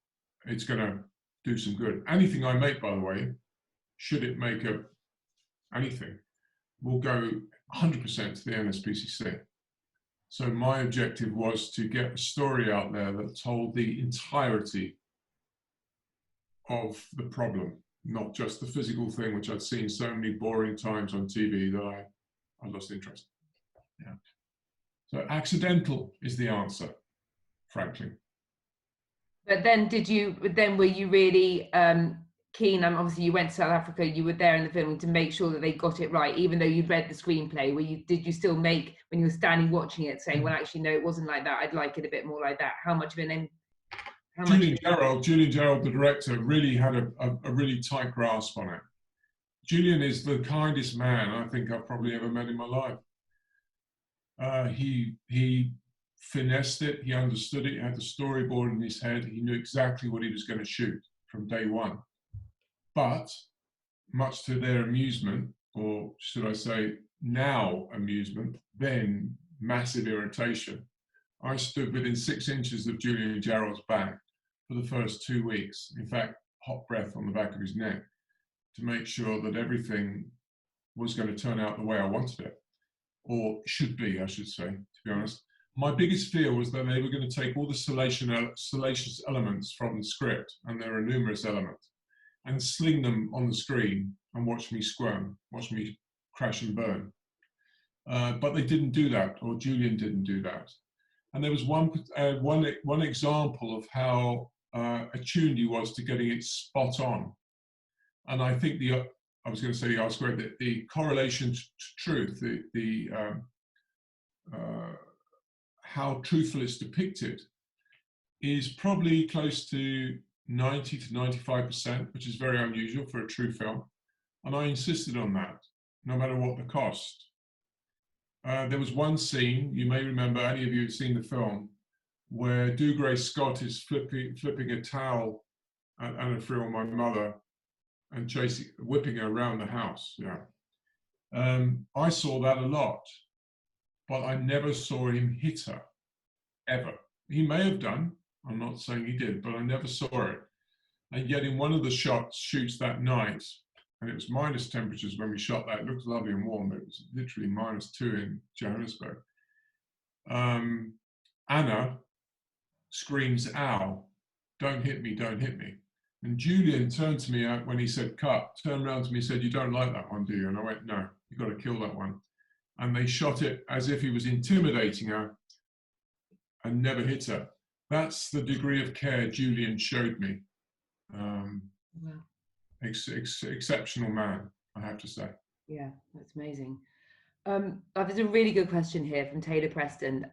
A: It's going to do some good. Anything I make, by the way, should it make anything, will go 100% to the NSPCC. So my objective was to get a story out there that told the entirety of the problem, not just the physical thing, which I'd seen so many boring times on TV that I lost interest. Yeah. So accidental is the answer, frankly.
B: But then were you really keen? Obviously you went to South Africa, you were there in the film to make sure that they got it right, even though you'd read the screenplay. Did you still make, when you were standing watching it, saying, well, actually, no, it wasn't like that, I'd like it a bit more like that? How much of an
A: Julian Gerald, the director, really had a really tight grasp on it. Julian is the kindest man I think I've probably ever met in my life. He finessed it, he understood it, he had the storyboard in his head, he knew exactly what he was going to shoot from day one. But much to their amusement, or should I say now amusement, then massive irritation, I stood within 6 inches of Julian Gerald's back for the first 2 weeks. In fact, hot breath on the back of his neck, to make sure that everything was going to turn out the way I wanted it, or should be, I should say, to be honest. My biggest fear was that they were going to take all the salacious elements from the script, and there are numerous elements, and sling them on the screen and watch me squirm, watch me crash and burn. But they didn't do that, or Julian didn't do that. And there was one example of how attuned he was to getting it spot on. And I think the correlation to truth, how truthful it's depicted, is probably close to 90 to 95%, which is very unusual for a true film. And I insisted on that, no matter what the cost. There was one scene, you may remember, any of you who've seen the film, where Dougray Scott is flipping a towel at Anna Friel, my mother, and whipping her around the house. Yeah, I saw that a lot, but I never saw him hit her, ever. He may have done, I'm not saying he did, but I never saw it. And yet in one of the shoots that night, and it was minus temperatures when we shot that, it looked lovely and warm, but it was literally -2 in Johannesburg. Anna screams, "Ow, don't hit me, don't hit me." And Julian turned to me when he said cut, turned around to me and said, "You don't like that one, do you?" And I went, "No, you've got to kill that one." And they shot it as if he was intimidating her and never hit her. That's the degree of care Julian showed me. Exceptional man, I have to say.
B: Yeah, that's amazing. There's a really good question here from Taylor Preston.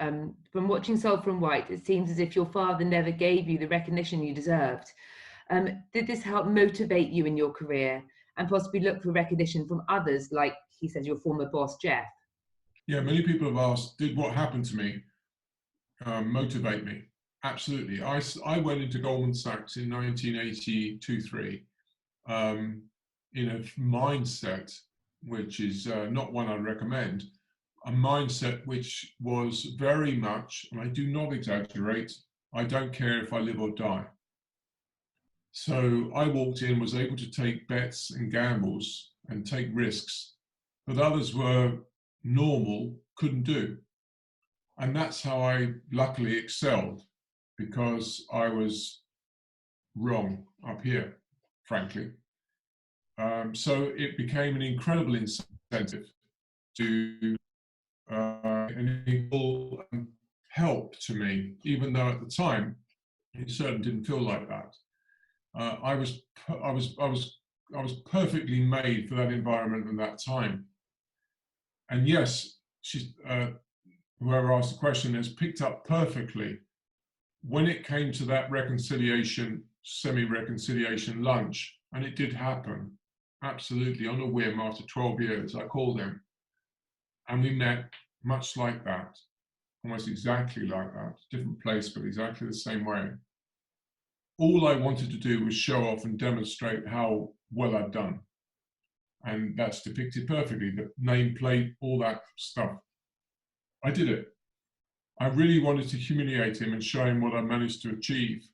B: From watching Sulphur and White, it seems as if your father never gave you the recognition you deserved. Did this help motivate you in your career and possibly look for recognition from others, like he says, your former boss, Jeff?
A: Yeah, many people have asked, did what happened to me motivate me? Absolutely. I went into Goldman Sachs in 1982-3 in a mindset which is not one I recommend, a mindset which was very much, and I do not exaggerate, I don't care if I live or die. So I walked in, was able to take bets and gambles and take risks that others were normal couldn't do. And that's how I luckily excelled, because I was wrong up here, frankly. So it became an incredible incentive to an equal help to me, even though at the time it certainly didn't feel like that. I was perfectly made for that environment and that time. And yes, whoever asked the question has picked up perfectly. When it came to that reconciliation, semi-reconciliation lunch, and it did happen, absolutely on a whim after 12 years, I called him and we met much like that, almost exactly like that, different place, but exactly the same way. All I wanted to do was show off and demonstrate how well I'd done. And that's depicted perfectly, the nameplate, all that stuff. I did it. I really wanted to humiliate him and show him what I managed to achieve,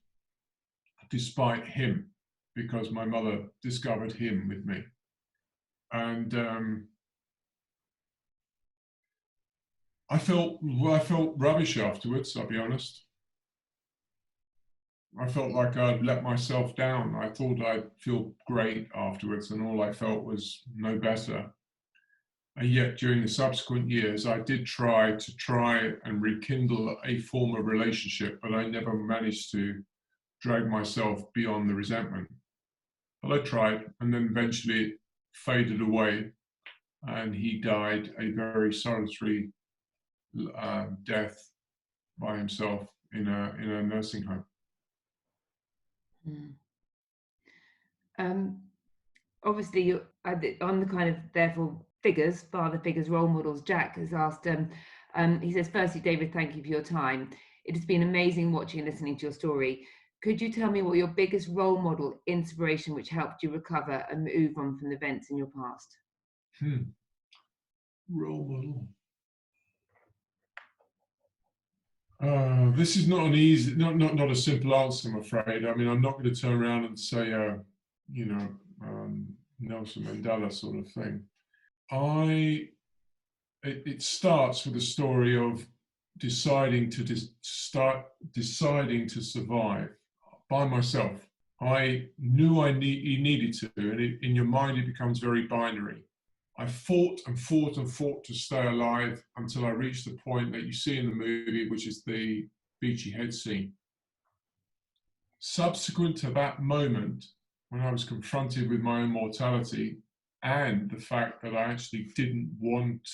A: despite him, because my mother discovered him with me. And I felt rubbish afterwards, I'll be honest. I felt like I'd let myself down. I thought I'd feel great afterwards, and all I felt was no better. And yet during the subsequent years, I did try and rekindle a former relationship, but I never managed to drag myself beyond the resentment. But I tried, and then eventually it faded away, and he died a very solitary death by himself in a nursing home.
B: Obviously, you're on the kind of therefore figures, father figures, role models. Jack has asked. He says, "Firstly, David, thank you for your time. It has been amazing watching and listening to your story. Could you tell me what your biggest role model, inspiration, which helped you recover and move on from the events in your past?"
A: Role model. This is not an easy, not a simple answer, I'm afraid. I mean, I'm not going to turn around and say, Nelson Mandela sort of thing. It starts with a story of deciding to survive by myself. I knew he needed to, and in your mind it becomes very binary. I fought and fought and fought to stay alive until I reached the point that you see in the movie, which is the Beachy Head scene. Subsequent to that moment, when I was confronted with my own mortality and the fact that I actually didn't want,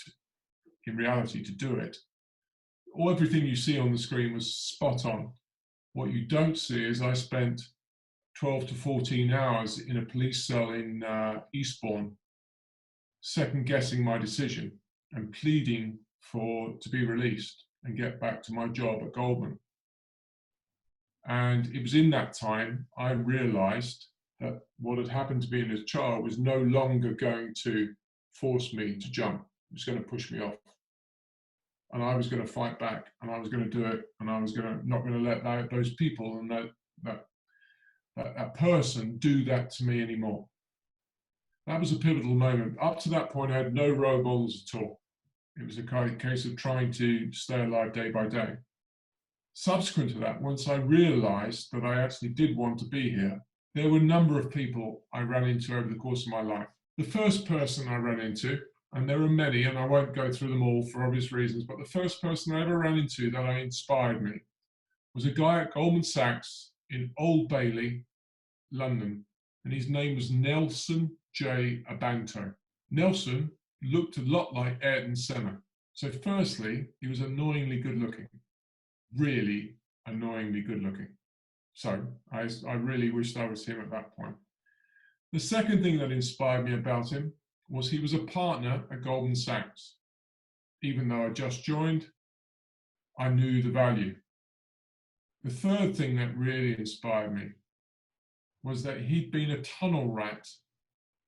A: in reality, to do it, everything you see on the screen was spot on. What you don't see is I spent 12 to 14 hours in a police cell in Eastbourne, second guessing my decision and pleading to be released and get back to my job at Goldman. And it was in that time I realized that what had happened to me as a child was no longer going to force me to jump. It was going to push me off. And I was going to fight back, and I was going to do it, and I was not going to let those people and that person do that to me anymore. That was a pivotal moment. Up to that point, I had no role models at all. It was a case of trying to stay alive day by day. Subsequent to that, once I realized that I actually did want to be here, there were a number of people I ran into over the course of my life. The first person I ran into, and there are many, and I won't go through them all for obvious reasons, but the first person I ever ran into that inspired me was a guy at Goldman Sachs in Old Bailey, London, and his name was Nelson J. Abanto. Nelson looked a lot like Ayrton Senna. So firstly, he was annoyingly good looking, really annoyingly good looking. So I really wished I was him at that point. The second thing that inspired me about him was he was a partner at Goldman Sachs. Even though I just joined, I knew the value. The third thing that really inspired me was that he'd been a tunnel rat.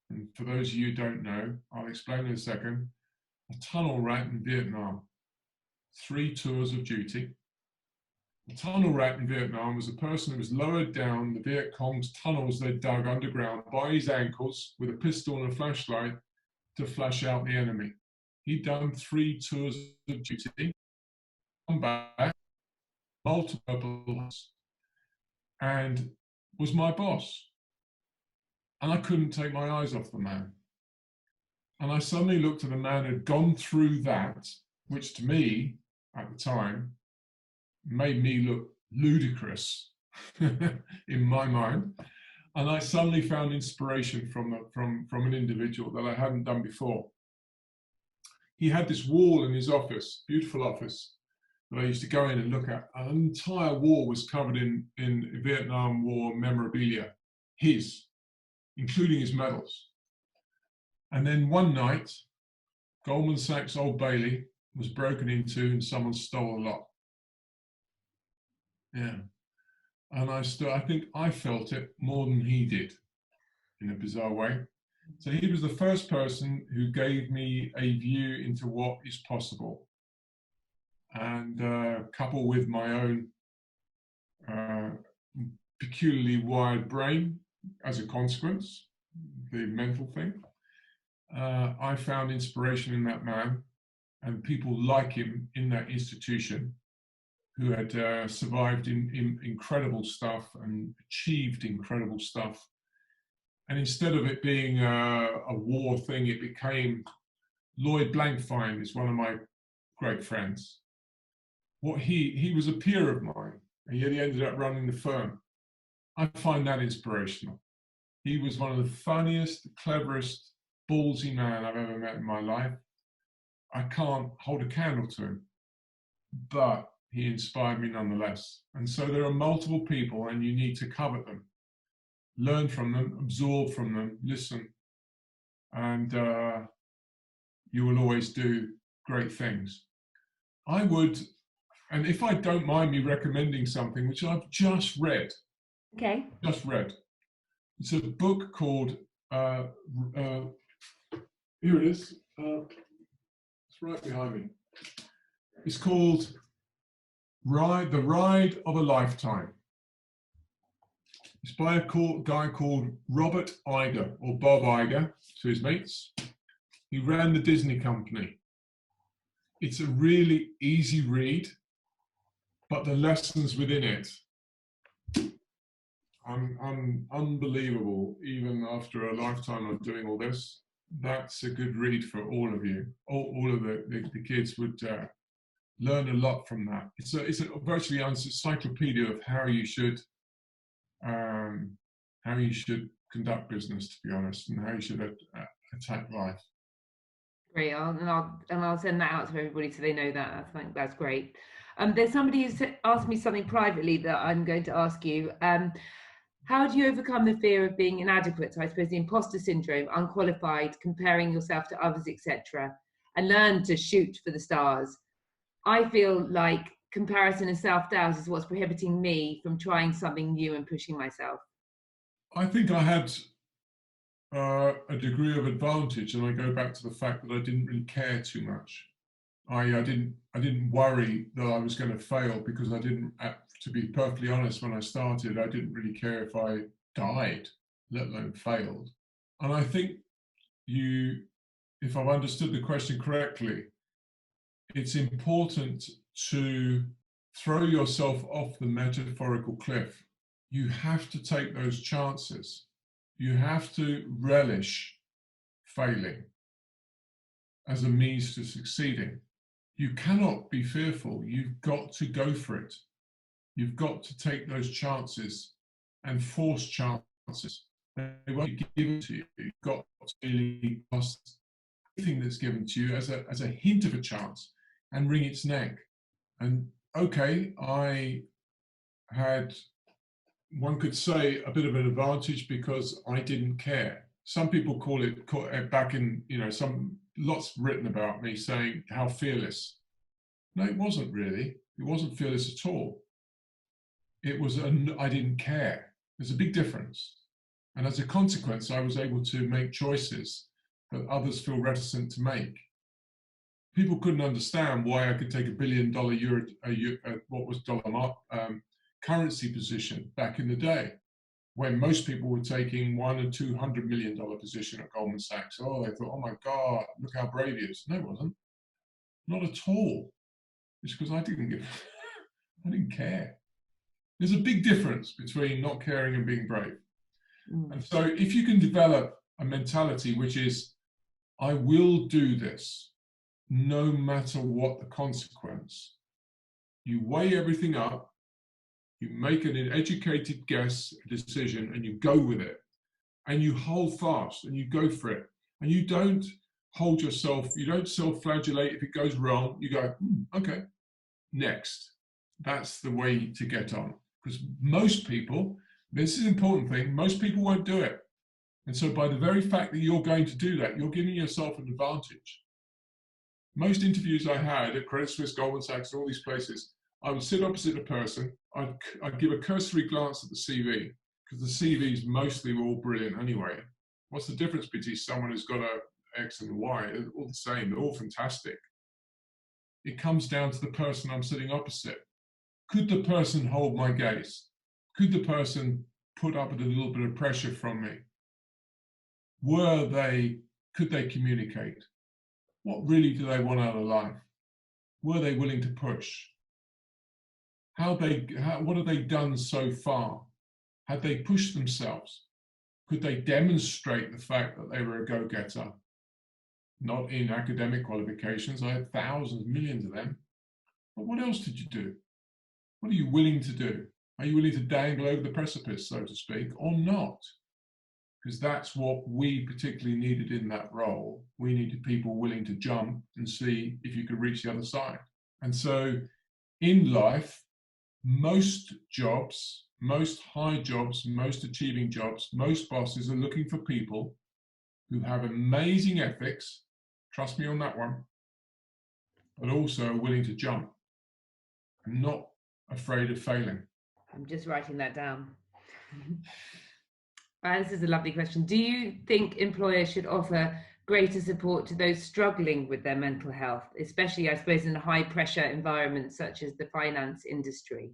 A: And for those of you who don't know, I'll explain in a second. A tunnel rat in Vietnam. 3 tours of duty. A tunnel rat in Vietnam was a person who was lowered down the Viet Cong's tunnels they dug underground by his ankles with a pistol and a flashlight to flash out the enemy. He'd done 3 tours of duty, come back, multiple, and was my boss. And I couldn't take my eyes off the man. And I suddenly looked at a man who'd gone through that, which to me, at the time, made me look ludicrous in my mind. And I suddenly found inspiration from an individual that I hadn't done before. He had this wall in his office, beautiful office, that I used to go in and look at. An entire wall was covered in Vietnam War memorabilia, his, including his medals. And then one night, Goldman Sachs Old Bailey was broken into and someone stole a lot. Yeah. And I think I felt it more than he did, in a bizarre way. So he was the first person who gave me a view into what is possible. And coupled with my own peculiarly wired brain as a consequence, the mental thing, I found inspiration in that man and people like him in that institution who had survived in incredible stuff and achieved incredible stuff. And instead of it being a war thing, it became Lloyd Blankfein is one of my great friends. He was a peer of mine, and yet he ended up running the firm. I find that inspirational. He was one of the funniest, cleverest, ballsy man I've ever met in my life. I can't hold a candle to him, but he inspired me nonetheless. And so there are multiple people, and you need to covet them, learn from them, absorb from them, listen, and you will always do great things. I would, and if I don't mind me recommending something, which I've just read.
B: Okay.
A: Just read. It's a book called, here it is. It's right behind me. It's called The Ride of a Lifetime. It's by a guy called Robert Iger, or Bob Iger, to his mates. He ran the Disney company. It's a really easy read, but the lessons within it unbelievable, even after a lifetime of doing all this. That's a good read for all of you. All of the kids would learn a lot from that. It's a virtually encyclopedia of how you should conduct business, to be honest, and how you should attack life.
B: Great, I'll send that out to everybody so they know that. I think that's great. There's somebody who's asked me something privately that I'm going to ask you. How do you overcome the fear of being inadequate? So I suppose the imposter syndrome, unqualified, comparing yourself to others, etc., and learn to shoot for the stars. I feel like comparison and self-doubt is what's prohibiting me from trying something new and pushing myself.
A: I think I had a degree of advantage, and I go back to the fact that I didn't really care too much. I didn't worry that I was going to fail, because I didn't. To be perfectly honest, when I started, I didn't really care if I died, let alone failed. And I think if I've understood the question correctly, it's important to throw yourself off the metaphorical cliff. You have to take those chances. You have to relish failing as a means to succeeding. You cannot be fearful. You've got to go for it. You've got to take those chances and force chances. They won't be given to you. You've got to really trust everything that's given to you as a hint of a chance and wring its neck. And okay, I had, one could say, a bit of an advantage because I didn't care. Some people call it back in, lots written about me saying how fearless. No, it wasn't really. It wasn't fearless at all. It was, I didn't care. There's a big difference. And as a consequence, I was able to make choices that others feel reticent to make. People couldn't understand why I could take $1 billion what was dollar currency position back in the day, when most people were taking $100 and $200 million position at Goldman Sachs. Oh, they thought, oh my God, look how brave he is. No, it wasn't. Not at all. It's because I didn't care. There's a big difference between not caring and being brave. And so if you can develop a mentality which is, I will do this no matter what the consequence, you weigh everything up, you make an educated guess, a decision, and you go with it, and you hold fast and you go for it, and you don't hold yourself, you don't self-flagellate if it goes wrong. You go, okay, next. That's the way to get on. Because most people, this is an important thing, most people won't do it. And so by the very fact that you're going to do that, you're giving yourself an advantage. Most interviews I had at Credit Suisse, Goldman Sachs, all these places, I would sit opposite a person, I'd give a cursory glance at the CV, because the CVs mostly were all brilliant anyway. What's the difference between someone who's got a X and a Y? They're all the same, they're all fantastic. It comes down to the person I'm sitting opposite. Could the person hold my gaze? Could the person put up with a little bit of pressure from me? Could they communicate? What really do they want out of life? Were they willing to push? What have they done so far? Had they pushed themselves? Could they demonstrate the fact that they were a go-getter? Not in academic qualifications. I had thousands, millions of them. But what else did you do? What are you willing to do? Are you willing to dangle over the precipice, so to speak, or not? Because that's what we particularly needed in that role. We needed people willing to jump and see if you could reach the other side. And so in life, most jobs, most high jobs, most achieving jobs, most bosses are looking for people who have amazing ethics, trust me on that one, but also are willing to jump and not afraid of failing.
B: I'm just writing that down. This is a lovely question. Do you think employers should offer greater support to those struggling with their mental health, especially, I suppose, in a high pressure environment such as the finance industry?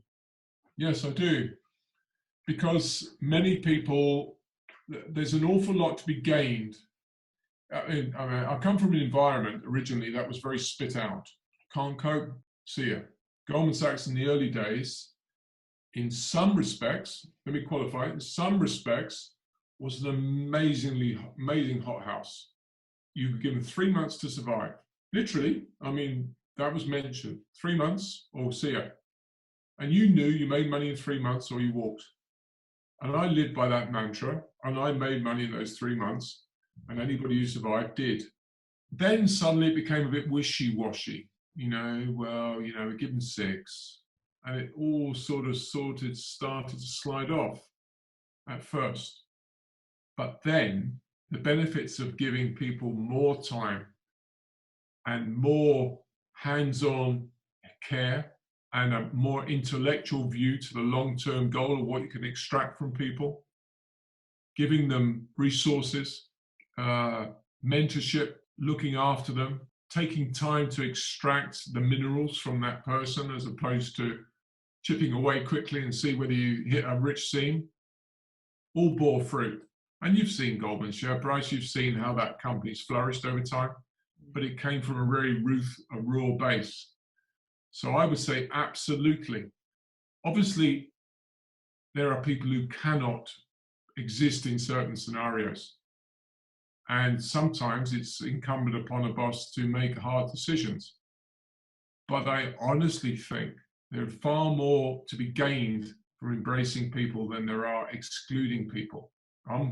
A: Yes, I do. Because many people, there's an awful lot to be gained. I come from an environment originally that was very spit out. Can't cope, see ya. Goldman Sachs in the early days, in some respects, let me qualify it, in some respects, was an amazing hothouse. You were given 3 months to survive. Literally, that was mentioned. 3 months or see ya. And you knew you made money in 3 months or you walked. And I lived by that mantra, and I made money in those 3 months, and anybody who survived did. Then suddenly it became a bit wishy-washy. We give them 6. And it all started to slide off at first. But then the benefits of giving people more time and more hands-on care and a more intellectual view to the long-term goal of what you can extract from people, giving them resources, mentorship, looking after them, taking time to extract the minerals from that person as opposed to chipping away quickly and see whether you hit a rich seam, all bore fruit. And you've seen Goldman's share price, you've seen how that company's flourished over time, but it came from a very raw base. So I would say absolutely. Obviously, there are people who cannot exist in certain scenarios. And sometimes it's incumbent upon a boss to make hard decisions. But I honestly think there's far more to be gained from embracing people than there are excluding people. I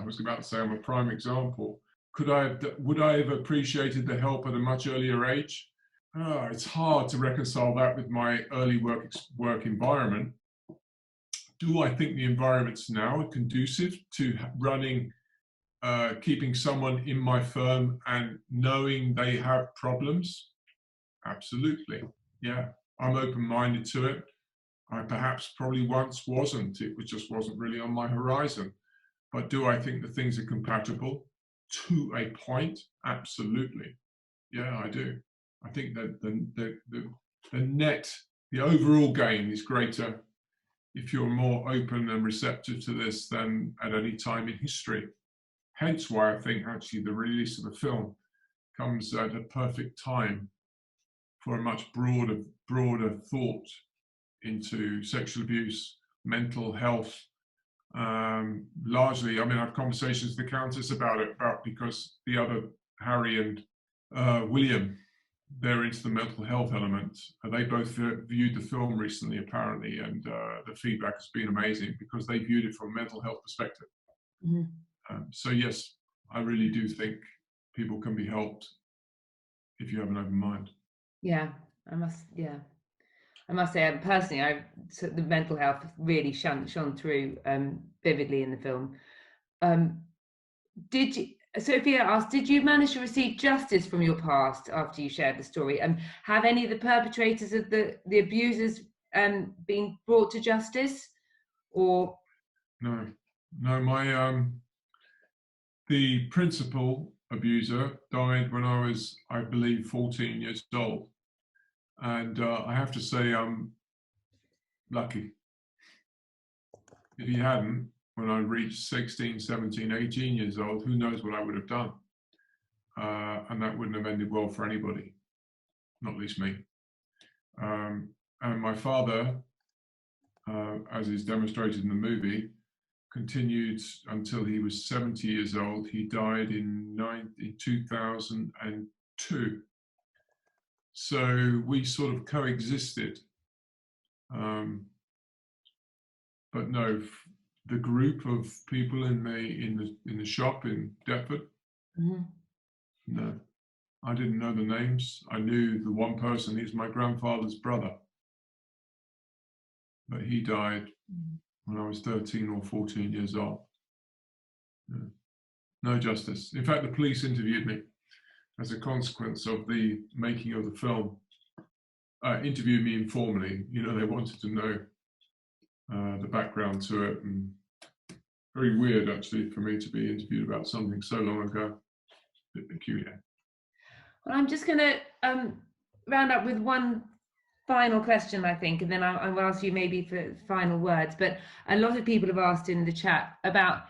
A: was about to say I'm a prime example. would I have appreciated the help at a much earlier age? It's hard to reconcile that with my early work environment. Do I think the environments now are conducive to running, keeping someone in my firm and knowing they have problems? Absolutely. Yeah, I'm open-minded to it. I perhaps probably once wasn't. It just wasn't really on my horizon. But do I think the things are compatible? To a point, absolutely. Yeah, I do. I think that the overall gain is greater if you're more open and receptive to this than at any time in history. Hence why I think actually the release of the film comes at a perfect time for a much broader thought into sexual abuse, mental health. Largely, I mean, I have conversations with the Countess about it, because the other, Harry and William, they're into the mental health element. They both viewed the film recently, apparently, and the feedback has been amazing because they viewed it from a mental health perspective. Mm-hmm. So yes, I really do think people can be helped if you have an open mind.
B: Yeah, I must say, personally, the mental health really shone through vividly in the film. Sophia asked, did you manage to receive justice from your past after you shared the story? Have any of the perpetrators of the abusers been brought to justice? Or
A: no, my the principal abuser died when I was, I believe, 14 years old. And I have to say I'm lucky. If he hadn't, when I reached 16, 17, 18 years old, who knows what I would have done. And that wouldn't have ended well for anybody, not least me. And my father, as is demonstrated in the movie, continued until he was 70 years old. He died in 2002. So we sort of coexisted. But no, the group of people in the shop in Deptford, mm-hmm. No, I didn't know the names. I knew the one person. He's my grandfather's brother, but he died when I was 13 or 14 years old. No justice. In fact, the police interviewed me as a consequence of the making of the film. Interviewed me informally. You know, they wanted to know the background to it, and very weird actually for me to be interviewed about something so long ago. A bit peculiar.
B: Well, I'm just going to round up with one final question, I think, and then I'll ask you maybe for final words. But a lot of people have asked in the chat about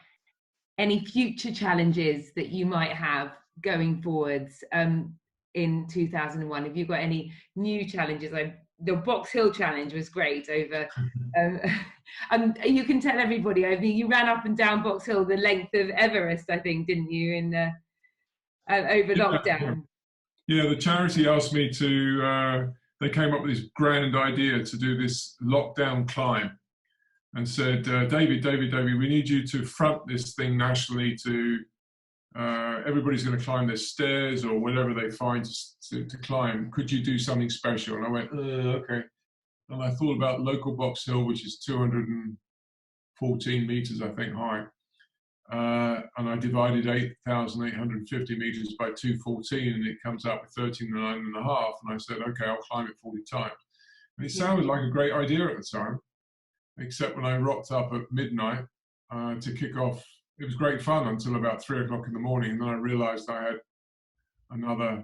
B: any future challenges that you might have going forwards in 2001. Have you got any new challenges? The Box Hill challenge was great over. You can tell everybody. I mean, you ran up and down Box Hill the length of Everest, I think, didn't you? Over lockdown.
A: Yeah, the charity asked me to. They came up with this grand idea to do this lockdown climb, and said, David, we need you to front this thing nationally. To everybody's going to climb their stairs or whatever they find to climb. Could you do something special? And I went, okay. And I thought about local Box Hill, which is 214 meters, I think, high. And I divided 8,850 meters by 214, and it comes out with 39 and a half. And I said, okay, I'll climb it 40 times. And it sounded like a great idea at the time, except when I rocked up at midnight to kick off. It was great fun until about 3 o'clock in the morning. And then I realized I had another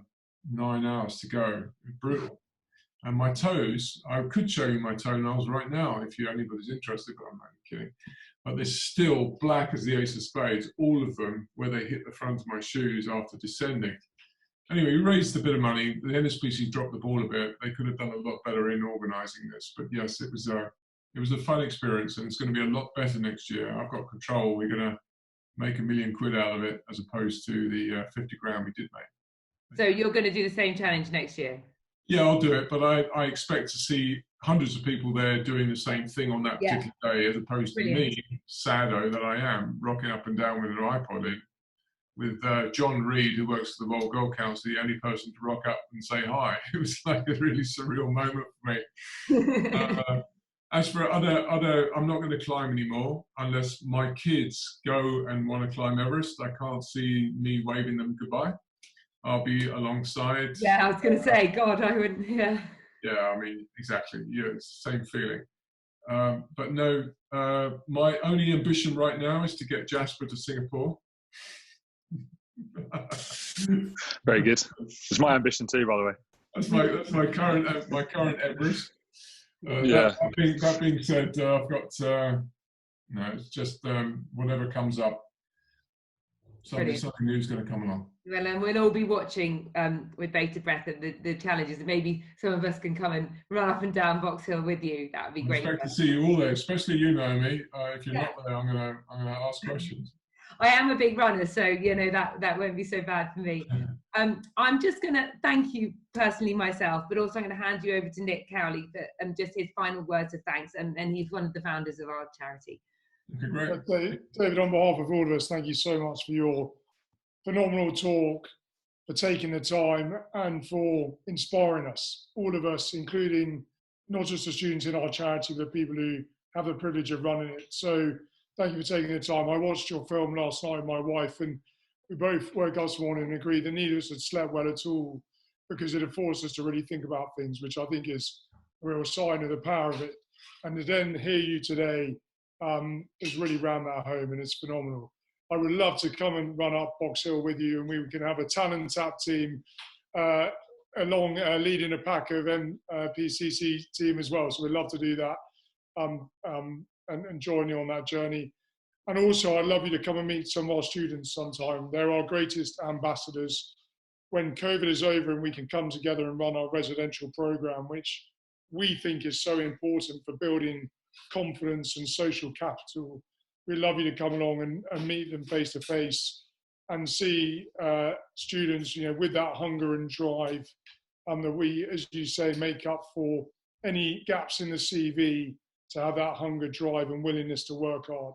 A: 9 hours to go. It was brutal. And my toes, I could show you my toenails right now if anybody's interested, but I'm not kidding. But they're still black as the ace of spades, all of them, where they hit the front of my shoes after descending. Anyway, we raised a bit of money. The NSPCC dropped the ball a bit. They could have done a lot better in organising this. But yes, it was a fun experience, and it's going to be a lot better next year. I've got control. We're going to make £1 million out of it, as opposed to the 50 grand we did make.
B: So you're going to do the same challenge next year?
A: Yeah, I'll do it, but I expect to see hundreds of people there doing the same thing on that particular day, as opposed to me, saddo that I am, rocking up and down with an iPod in. with John Reed, who works for the World Gold Council, the only person to rock up and say hi. It was like a really surreal moment for me. As for other, I'm not going to climb anymore unless my kids go and want to climb Everest. I can't see me waving them goodbye. I'll be alongside.
B: Yeah, I was going to say, God, I wouldn't. Yeah.
A: Yeah, I mean, exactly. Yeah, it's the same feeling. But no, my only ambition right now is to get Jasper to Singapore.
C: Very good. It's my ambition too, by the way.
A: That's my current Everest.
C: Yeah.
A: That being said, I've got no. It's just whatever comes up. Something new is going to come along.
B: Well, and we'll all be watching with bated breath at the challenges, and maybe some of us can come and run up and down Box Hill with you. That would be great.
A: I expect to see you all there, especially you, Naomi. If you're not there, I'm gonna ask questions.
B: I am a big runner, so you know that won't be so bad for me. I'm just going to thank you personally myself, but also I'm going to hand you over to Nick Cowley for just his final words of thanks, and he's one of the founders of our charity.
A: Okay, great.
D: David, on behalf of all of us, thank you so much for your phenomenal talk, for taking the time, and for inspiring us, all of us, including not just the students in our charity, but people who have the privilege of running it. So thank you for taking the time. I watched your film last night with my wife, and we both woke up this morning and agreed that neither of us had slept well at all, because it had forced us to really think about things, which I think is a real sign of the power of it. And to then hear you today is really round that home, and it's phenomenal. I would love to come and run up Box Hill with you, and we can have a talent tap team along leading a pack of NSPCC team as well. So we'd love to do that and join you on that journey. And also, I'd love you to come and meet some of our students sometime. They're our greatest ambassadors. When COVID is over and we can come together and run our residential program, which we think is so important for building confidence and social capital, we'd love you to come along and meet them face to face and see students, with that hunger and drive, that we, as you say, make up for any gaps in the CV, to have that hunger, drive, and willingness to work hard.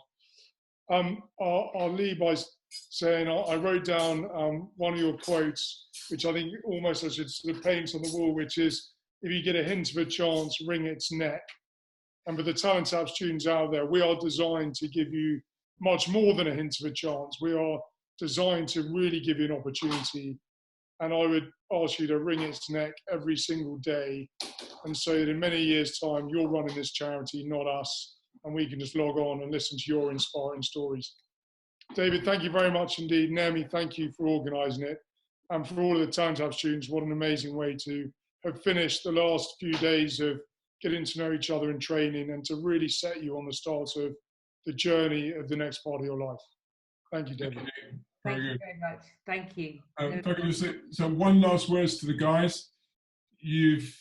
D: I'll leave by saying I wrote down one of your quotes, which I think almost I should sort of paint on the wall, which is, if you get a hint of a chance, wring its neck. And for the Talent Tap students out there, we are designed to give you much more than a hint of a chance. We are designed to really give you an opportunity. And I would ask you to wring its neck every single day, and so that in many years' time, you're running this charity, not us, and we can just log on and listen to your inspiring stories. David, thank you very much indeed. Naomi, thank you for organising it. And for all of the Talent Tap students, what an amazing way to have finished the last few days of getting to know each other in training, and to really set you on the start of the journey of the next part of your life. Thank you, David.
B: Thank you very much. Thank you.
A: If I could just say, so one last words to the guys. You've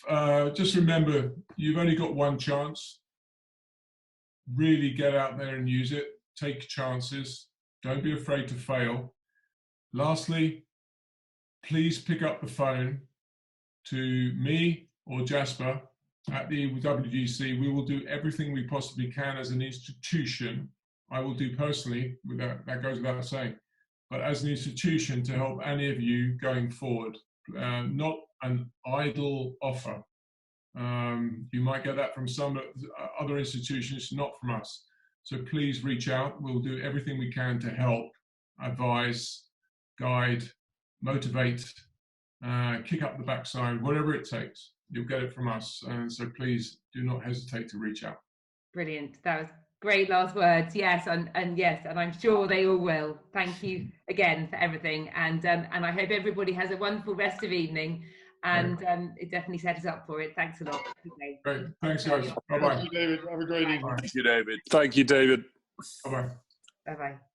A: just remember, you've only got one chance. Really get out there and use it. Take chances. Don't be afraid to fail. Lastly, please pick up the phone to me or Jasper at the WGC. We will do everything we possibly can as an institution. I will do personally, that goes without saying, but as an institution, to help any of you going forward. Not an idle offer. You might get that from some other institutions, not from us. So please reach out. We'll do everything we can to help, advise, guide, motivate, kick up the backside, whatever it takes. You'll get it from us. And so please do not hesitate to reach out.
B: Brilliant. That was great last words. Yes, and yes, and I'm sure they all will. Thank you again for everything. And I hope everybody has a wonderful rest of evening. And it definitely set us up for it. Thanks a lot.
A: Great. Thanks, guys. Bye-bye.
D: Thank you, David. Have a great evening.
C: Thank you, David. Thank you, David.
A: Bye-bye.
B: Bye-bye.